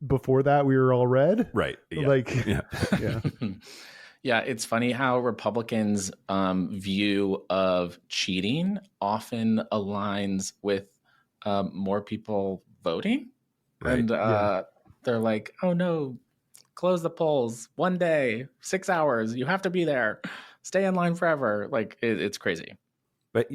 before that, we were all red. Right. Yeah. Like, yeah. Yeah. Yeah, it's funny how Republicans' view of cheating often aligns with more people voting. Right. And they're like, oh no, close the polls, 1 day, 6 hours, you have to be there, stay in line forever. Like it's crazy. But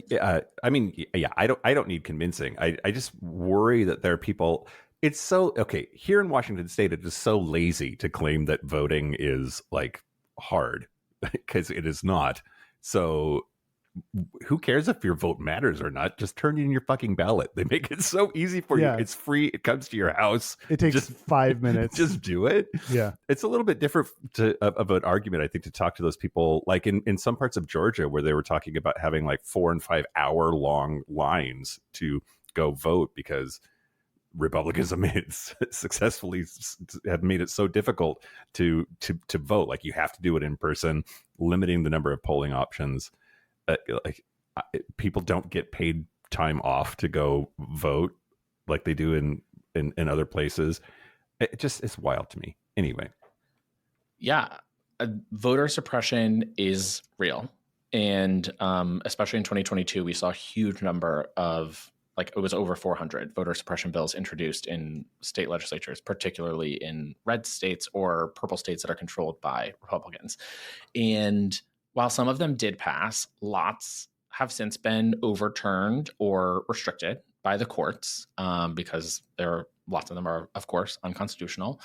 I mean, yeah, I don't need convincing. I just worry that there are people. It's so okay here in Washington State. It is so lazy to claim that voting is like hard, because it is not. So who cares if your vote matters or not? Just turn in your fucking ballot. They make it so easy for you. It's free. It comes to your house. It takes just 5 minutes. Just do it. Yeah. It's a little bit different of an argument, I think, to talk to those people, like in some parts of Georgia where they were talking about having like 4 and 5 hour long lines to go vote because Republicans have made it have made it so difficult to vote. Like you have to do it in person, limiting the number of polling options. People don't get paid time off to go vote like they do in other places. It's wild to me. Anyway. Yeah. Voter suppression is real. And especially in 2022, we saw a huge number of, like it was over 400 voter suppression bills introduced in state legislatures, particularly in red states or purple states that are controlled by Republicans. And while some of them did pass, lots have since been overturned or restricted by the courts because lots of them are, of course, unconstitutional.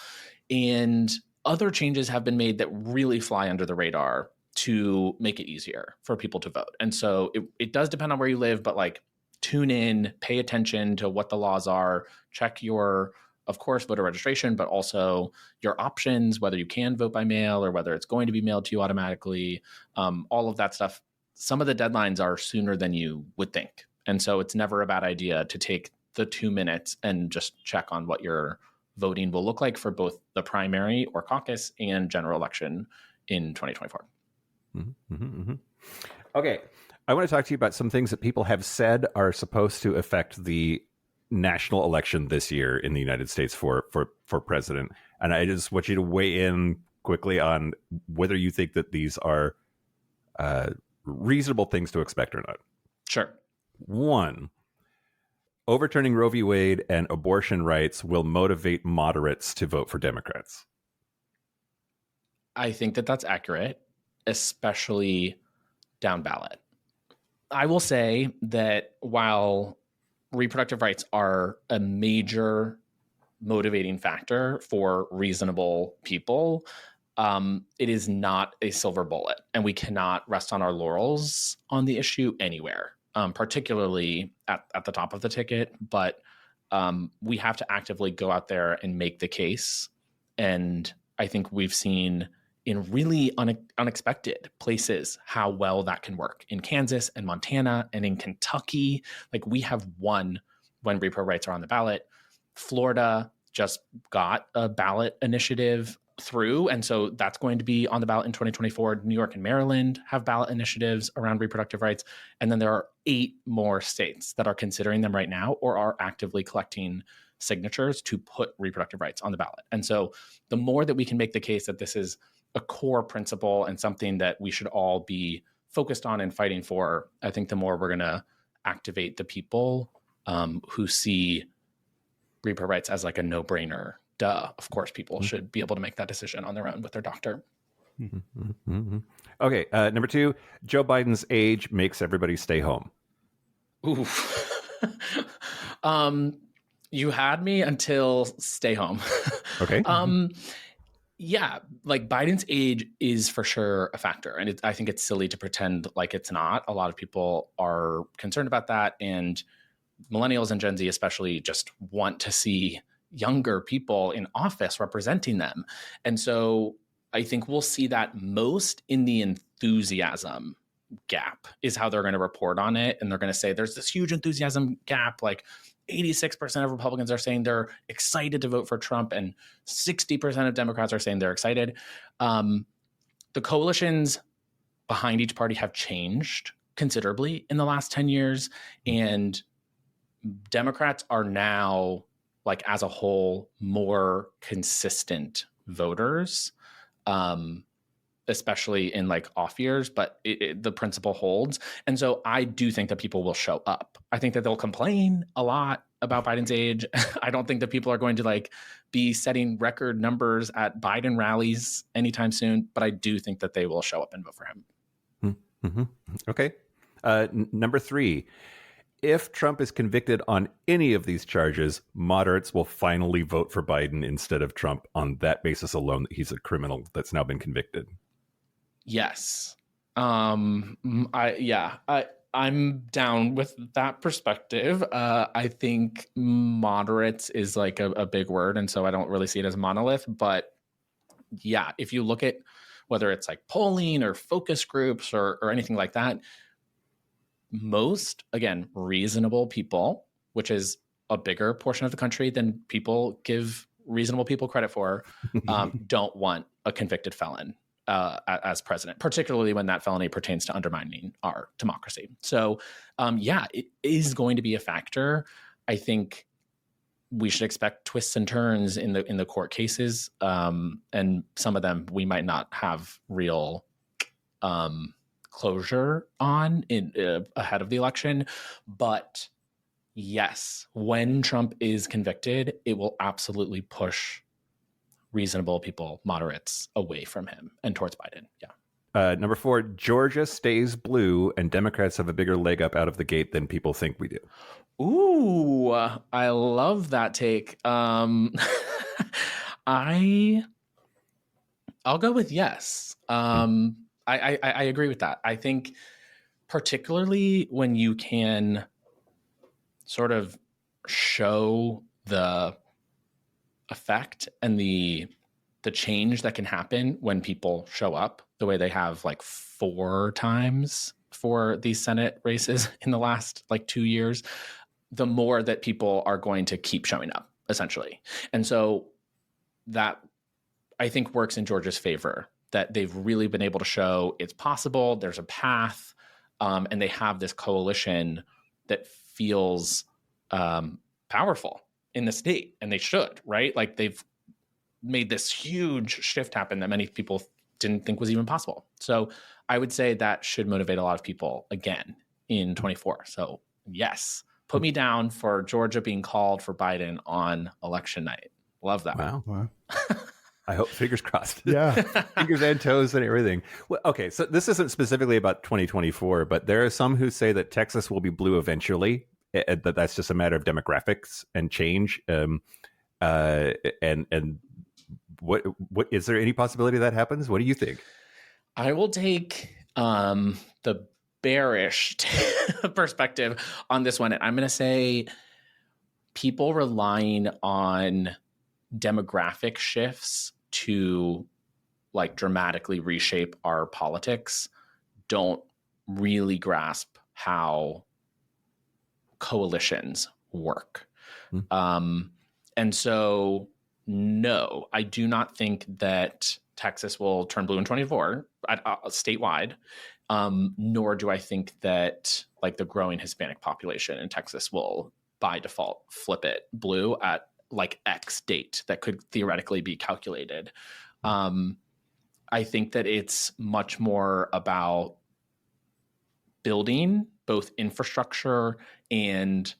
And other changes have been made that really fly under the radar to make it easier for people to vote. And so it does depend on where you live, but like tune in, pay attention to what the laws are, check your, of course, voter registration, but also your options, whether you can vote by mail or whether it's going to be mailed to you automatically, all of that stuff. Some of the deadlines are sooner than you would think. And so it's never a bad idea to take the 2 minutes and just check on what your voting will look like for both the primary or caucus and general election in 2024. Mm-hmm, mm-hmm. Okay. I want to talk to you about some things that people have said are supposed to affect the national election this year in the United States for president. And I just want you to weigh in quickly on whether you think that these are reasonable things to expect or not. Sure. 1, overturning Roe v. Wade and abortion rights will motivate moderates to vote for Democrats. I think that that's accurate, especially down ballot. I will say that while reproductive rights are a major motivating factor for reasonable people, it is not a silver bullet, and we cannot rest on our laurels on the issue anywhere, particularly at the top of the ticket. But we have to actively go out there and make the case. And I think we've seen in really unexpected places how well that can work. In Kansas and Montana and in Kentucky, like we have won when repro rights are on the ballot. Florida just got a ballot initiative through, and so that's going to be on the ballot in 2024. New York and Maryland have ballot initiatives around reproductive rights, and then there are 8 more states that are considering them right now or are actively collecting signatures to put reproductive rights on the ballot. And so the more that we can make the case that this is a core principle and something that we should all be focused on and fighting for, I think the more we're going to activate the people who see reproductive rights as like a no-brainer. Duh, of course people should be able to make that decision on their own with their doctor. Okay, number 2, Joe Biden's age makes everybody stay home. Ooh. You had me until stay home. Okay. Yeah, like Biden's age is for sure a factor. And I think it's silly to pretend like it's not. A lot of people are concerned about that. And millennials and Gen Z especially just want to see younger people in office representing them. And so I think we'll see that most in the enthusiasm gap is how they're going to report on it. And they're going to say there's this huge enthusiasm gap. Like 86% of Republicans are saying they're excited to vote for Trump, and 60% of Democrats are saying they're excited. The coalitions behind each party have changed considerably in the last 10 years. And Democrats are now, like as a whole, more consistent voters, especially in like off years, but the principle holds. And so I do think that people will show up. I think that they'll complain a lot about Biden's age. I don't think that people are going to like be setting record numbers at Biden rallies anytime soon, but I do think that they will show up and vote for him. Mm-hmm. Okay. Number 3, if Trump is convicted on any of these charges, moderates will finally vote for Biden instead of Trump on that basis alone, that he's a criminal that's now been convicted. Yes. I'm down with that perspective. I think moderates is like a big word, and so I don't really see it as monolith. But yeah, if you look at whether it's like polling or focus groups or anything like that, most, again, reasonable people, which is a bigger portion of the country than people give reasonable people credit for, don't want a convicted felon as president, particularly when that felony pertains to undermining our democracy. So, it is going to be a factor. I think we should expect twists and turns in the court cases, and some of them we might not have real closure on ahead of the election. But yes, when Trump is convicted, it will absolutely push reasonable people, moderates, away from him and towards Biden. Yeah. Number 4, Georgia stays blue and Democrats have a bigger leg up out of the gate than people think we do. Ooh, I love that take. I'll go with yes. I agree with that. I think particularly when you can sort of show the effect and the change that can happen when people show up the way they have like 4 times for these Senate races in the last like 2 years, the more that people are going to keep showing up, essentially. And so that, I think, works in Georgia's favor, that they've really been able to show it's possible, there's a path, and they have this coalition that feels powerful in the state, and they should, right? Like they've made this huge shift happen that many people didn't think was even possible. So I would say that should motivate a lot of people again in 24. So yes, put me down for Georgia being called for Biden on election night. Love that. Wow. I hope, fingers crossed. Yeah. Fingers and toes and everything. Well, okay, so this isn't specifically about 2024, but there are some who say that Texas will be blue eventually, that that's just a matter of demographics and change. And what is there any possibility that happens? What do you think? I will take the bearish perspective on this one. I'm going to say people relying on demographic shifts to like dramatically reshape our politics don't really grasp how coalitions work. And And so, no, I do not think that Texas will turn blue in 24 statewide. Nor do I think that like the growing Hispanic population in Texas will by default flip it blue at like X date that could theoretically be calculated. I think that it's much more about building both infrastructure and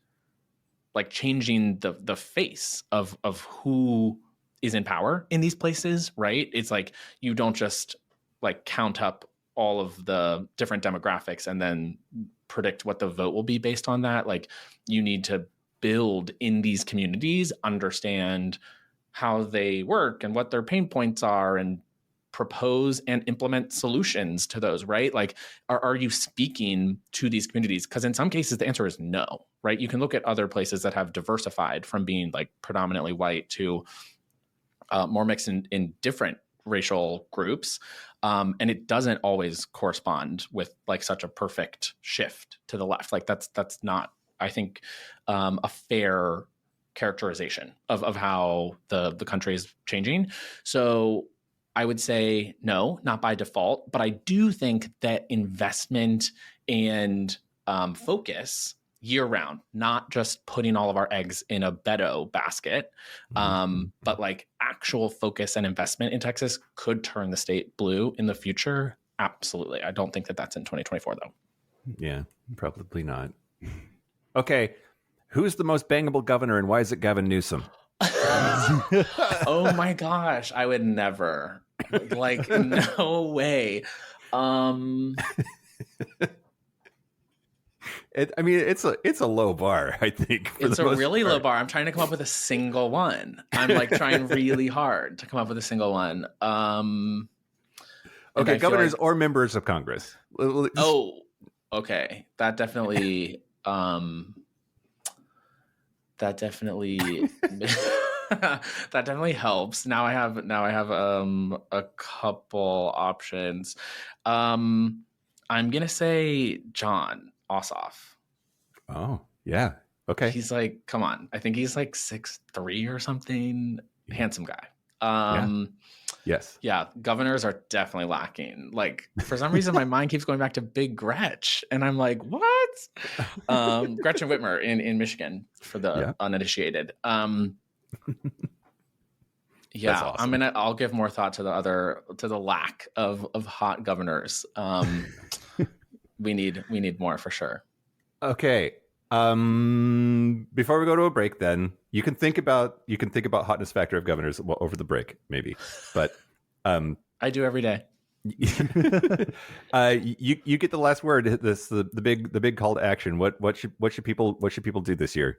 like changing the face of who is in power in these places, right? It's like you don't just like count up all of the different demographics and then predict what the vote will be based on that. Like you need to build in these communities, understand how they work and what their pain points are, and propose and implement solutions to those, right? Like, are you speaking to these communities? Because in some cases, the answer is no, right? You can look at other places that have diversified from being like predominantly white to more mixed in different racial groups. And it doesn't always correspond with like such a perfect shift to the left. Like that's not, I think, a fair characterization of how the country is changing. So I would say no, not by default, but I do think that investment and focus year round, not just putting all of our eggs in a Beto basket, but like actual focus and investment in Texas could turn the state blue in the future. Absolutely. I don't think that that's in 2024 though. Yeah, probably not. Okay. Who's the most bangable governor and why is it Gavin Newsom? Oh my gosh. I would never. Like, no way. It's a low bar, I think. It's a really low bar. I'm trying to come up with a single one. I'm like trying really hard to come up with a single one. Okay, governors or members of Congress. Oh, okay. That definitely that definitely helps. Now I have a couple options. I'm gonna say John Ossoff. Oh, yeah. Okay. He's like, come on. I think he's like 6'3" or something. Yeah. Handsome guy. Yes. Yeah, governors are definitely lacking. Like, for some reason, my mind keeps going back to Big Gretch. And I'm like, what? Gretchen Whitmer in Michigan for the uninitiated. Yeah, awesome. I'll give more thought to the lack of hot governors. We need more for sure. Okay. Before we go to a break, then you can think about hotness factor of governors over the break, maybe. But I do every day. You get the last word. The big call to action. What should people do this year?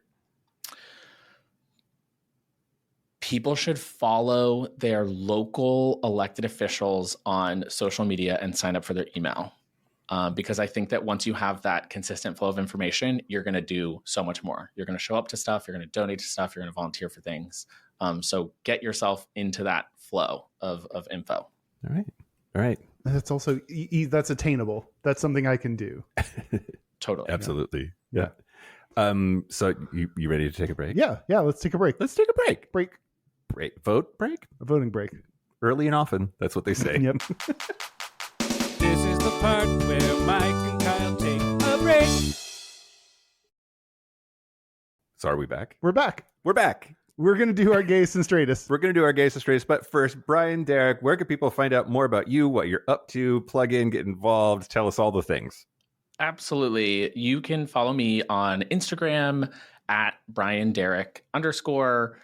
People should follow their local elected officials on social media and sign up for their email. Because I think that once you have that consistent flow of information, you're going to do so much more. You're going to show up to stuff. You're going to donate to stuff. You're going to volunteer for things. So get yourself into that flow of info. All right. That's also that's attainable. That's something I can do. Totally. Absolutely. Yeah. So you ready to take a break? Yeah. Let's take a break. Let's take a break. Vote break. A voting break. Early and often. That's what they say. Yep. This is the part where Mike and Kyle take a break. So are we back? We're back. We're back. We're going to do our Gayest and Straightest. We're going to do our Gayest and Straightest. But first, Brian, Derrick, where can people find out more about you, what you're up to, plug in, get involved, tell us all the things? Absolutely. You can follow me on Instagram at @BrianDerrick_.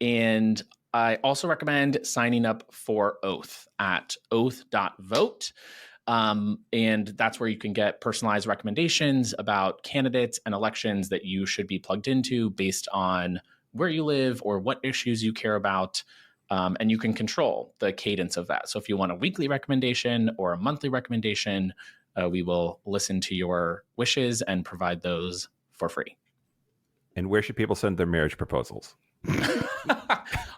And I also recommend signing up for Oath at oath.vote. And that's where you can get personalized recommendations about candidates and elections that you should be plugged into based on where you live or what issues you care about. And you can control the cadence of that. So if you want a weekly recommendation or a monthly recommendation, we will listen to your wishes and provide those for free. And where should people send their marriage proposals?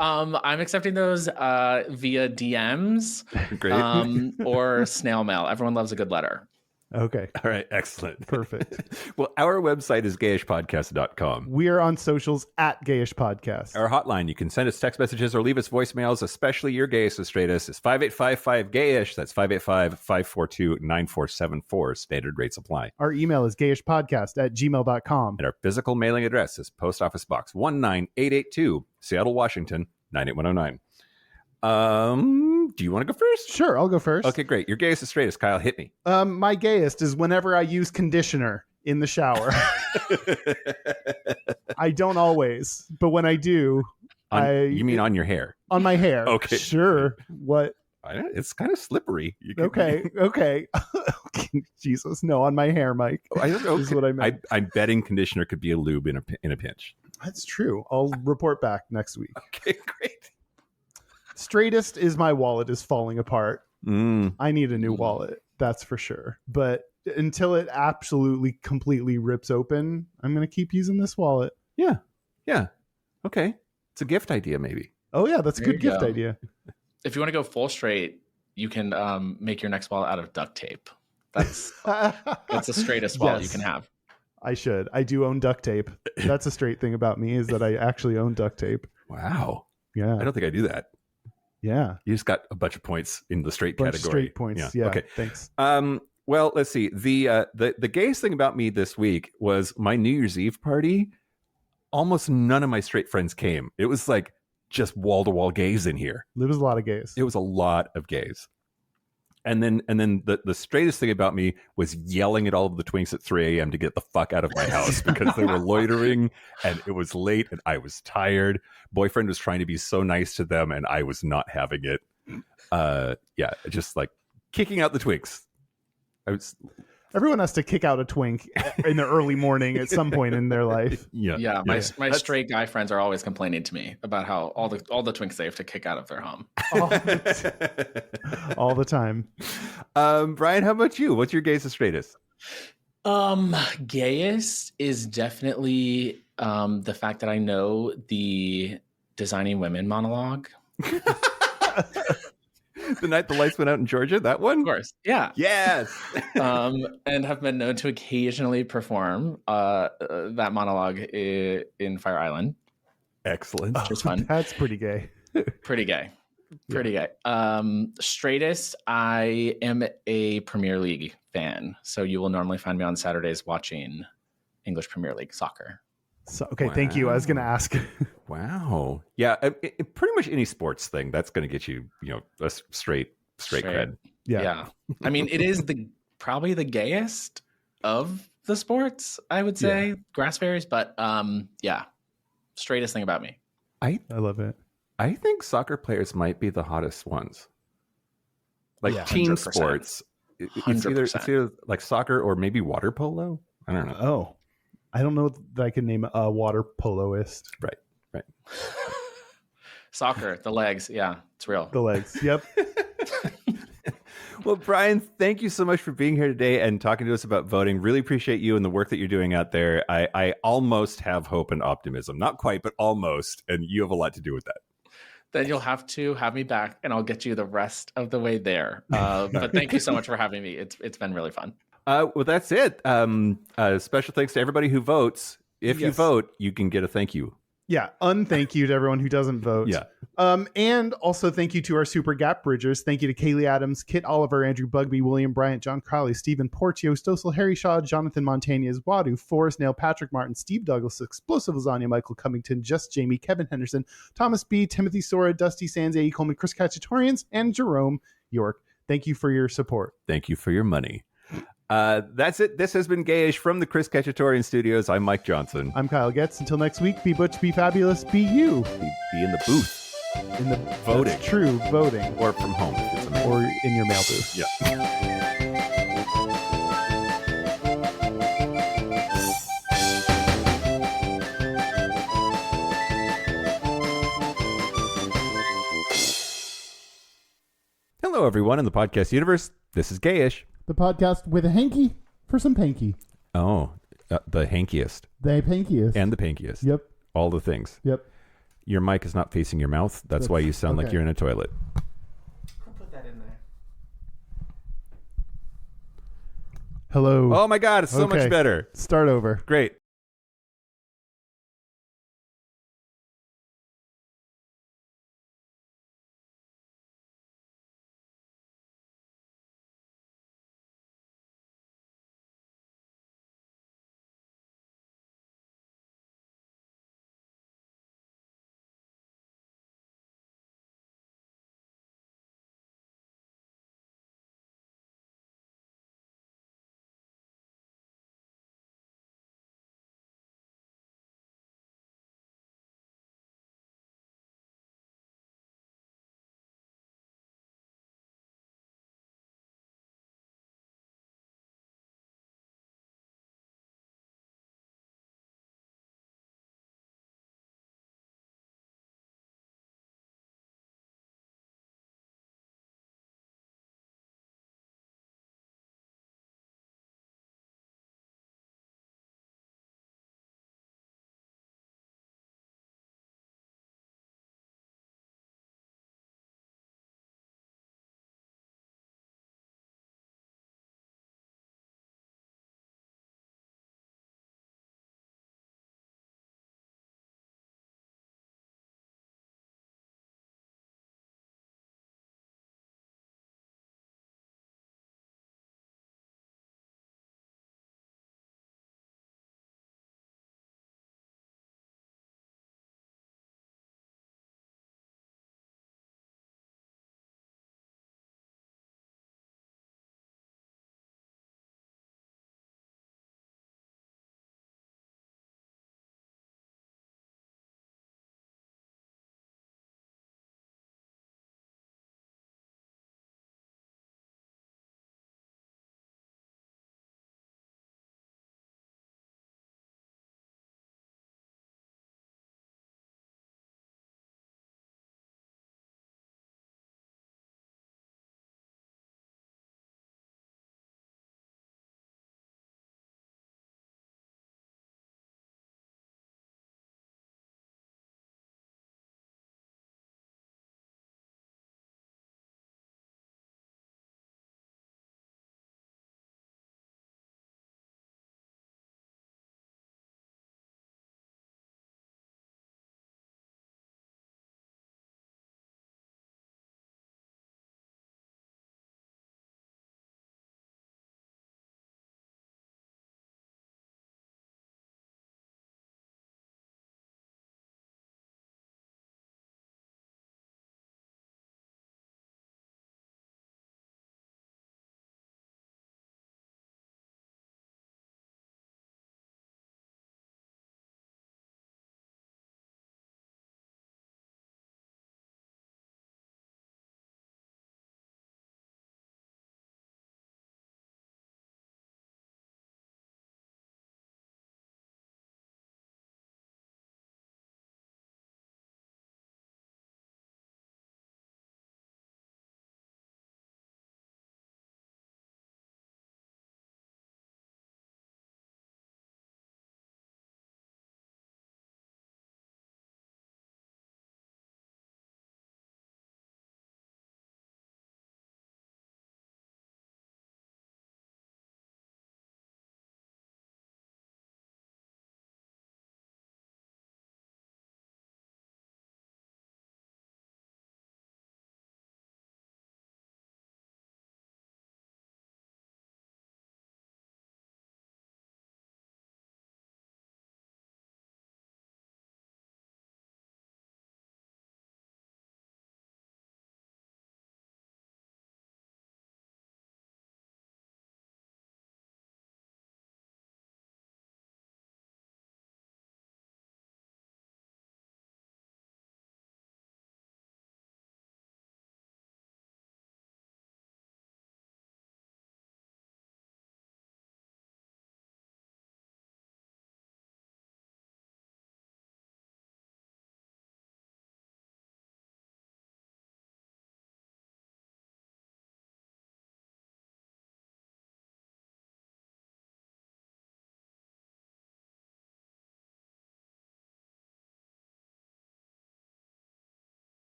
I'm accepting those via DMs. Great. Or snail mail. Everyone loves a good letter. Okay. All right, excellent. Perfect. Well, our website is gayishpodcast.com. We are on socials at Gayish Podcast. Our hotline, you can send us text messages or leave us voicemails, especially your Gayest or Straightest, is 5855-GAYISH. That's 585-542-9474. Standard rates apply. Our email is gayishpodcast@gmail.com. And our physical mailing address is Post Office Box 19882, Seattle, Washington, 98109. Do you want to go first? Sure, I'll go first. Okay, great. Your Gayest or Straightest, Kyle, hit me. My gayest is whenever I use conditioner in the shower. I don't always, but when I do, You mean on your hair? on my hair. Okay. Sure. What? It's kind of slippery. You can- Okay. Okay. Jesus. No, on my hair, Mike. Is what I meant. I'm betting conditioner could be a lube in a pinch. That's true. I'll report back next week. Okay, great. Straightest is my wallet is falling apart. Mm. I need a new wallet. That's for sure. But until it absolutely completely rips open, I'm going to keep using this wallet. Yeah. Okay. It's a gift idea, maybe. Oh yeah, that's a There good you gift go. idea. If you want to go full straight, you can make your next wallet out of duct tape. That's the straightest wallet you Yes. can have. I should. I do own duct tape. That's a straight thing about me is that I actually own duct tape. Wow. Yeah. I don't think I do that. Yeah. You just got a bunch of points in the straight Bunch of category. straight points. Yeah. Okay. Thanks. Well, let's see. The gayest thing about me this week was my New Year's Eve party. Almost none of my straight friends came. It was like just wall to wall gays in here. There was a lot of gays. It was a lot of gays. And then the straightest thing about me was yelling at all of the twinks at 3 a.m. to get the fuck out of my house because they were loitering and it was late and I was tired. Boyfriend was trying to be so nice to them and I was not having it. Just like kicking out the twinks. Everyone has to kick out a twink in the early morning at some point in their life. Yeah, my straight guy friends are always complaining to me about how all the twinks they have to kick out of their home. All the time. Brian, how about you? What's your gayest or straightest? Gayest is definitely the fact that I know the Designing Women monologue. The night the lights went out in Georgia, that one? Of course. Yeah. Yes. And have been known to occasionally perform that monologue in Fire Island. Excellent. Which was fun. That's pretty gay. Pretty gay. Straightest, I am a Premier League fan. So you will normally find me on Saturdays watching English Premier League soccer. So, okay, thank you. I was going to ask. Wow. Yeah, pretty much any sports thing that's going to get you, a straight cred. Yeah. I mean, it is probably the gayest of the sports, I would say. Grass varies, but straightest thing about me. I love it. I think soccer players might be the hottest ones. Like team 100%. sports. It's either like soccer or maybe water polo. I don't know. Oh, I don't know that I can name a water poloist. Right. Soccer, the legs. Yeah, it's real. The legs. Yep. Well, Brian, thank you so much for being here today and talking to us about voting. Really appreciate you and the work that you're doing out there. I almost have hope and optimism. Not quite, but almost. And you have a lot to do with that. Then you'll have to have me back and I'll get you the rest of the way there. But thank you so much for having me. It's been really fun. Well, that's it. Special thanks to everybody who votes. If you vote, you can get a thank you. Yeah. Unthank you to everyone who doesn't vote. Yeah. And also thank you to our super gap bridgers. Thank you to Kaylee Adams, Kit Oliver, Andrew Bugby, William Bryant, John Crowley, Stephen Portio, Stossel, Harry Shaw, Jonathan Montañez, Wadu, Forrest Nail, Patrick Martin, Steve Douglas, Explosive Lasagna, Michael Cummington, Just Jamie, Kevin Henderson, Thomas B., Timothy Sora, Dusty Sands, A.E. Coleman, Chris Cacciatorians, and Jerome York. Thank you for your support. Thank you for your money. That's it. This has been Gayish from the Chris Cacciatorian Studios. I'm Mike Johnson. I'm Kyle Getz. Until next week, be butch, be fabulous, be you. Be in the booth. In the Voting. That's true, voting. Or from home. If it's amazing. Or in your mail booth. Yeah. Hello, everyone in the podcast universe. This is Gayish. The podcast with a hanky for some panky. Oh, the hankiest. The pankiest. And the pankiest. Yep. All the things. Yep. Your mic is not facing your mouth. That's why you sound like okay. you're in a toilet. I'll put that in there. Hello. Oh my God, it's so much Okay. better. Start over. Great.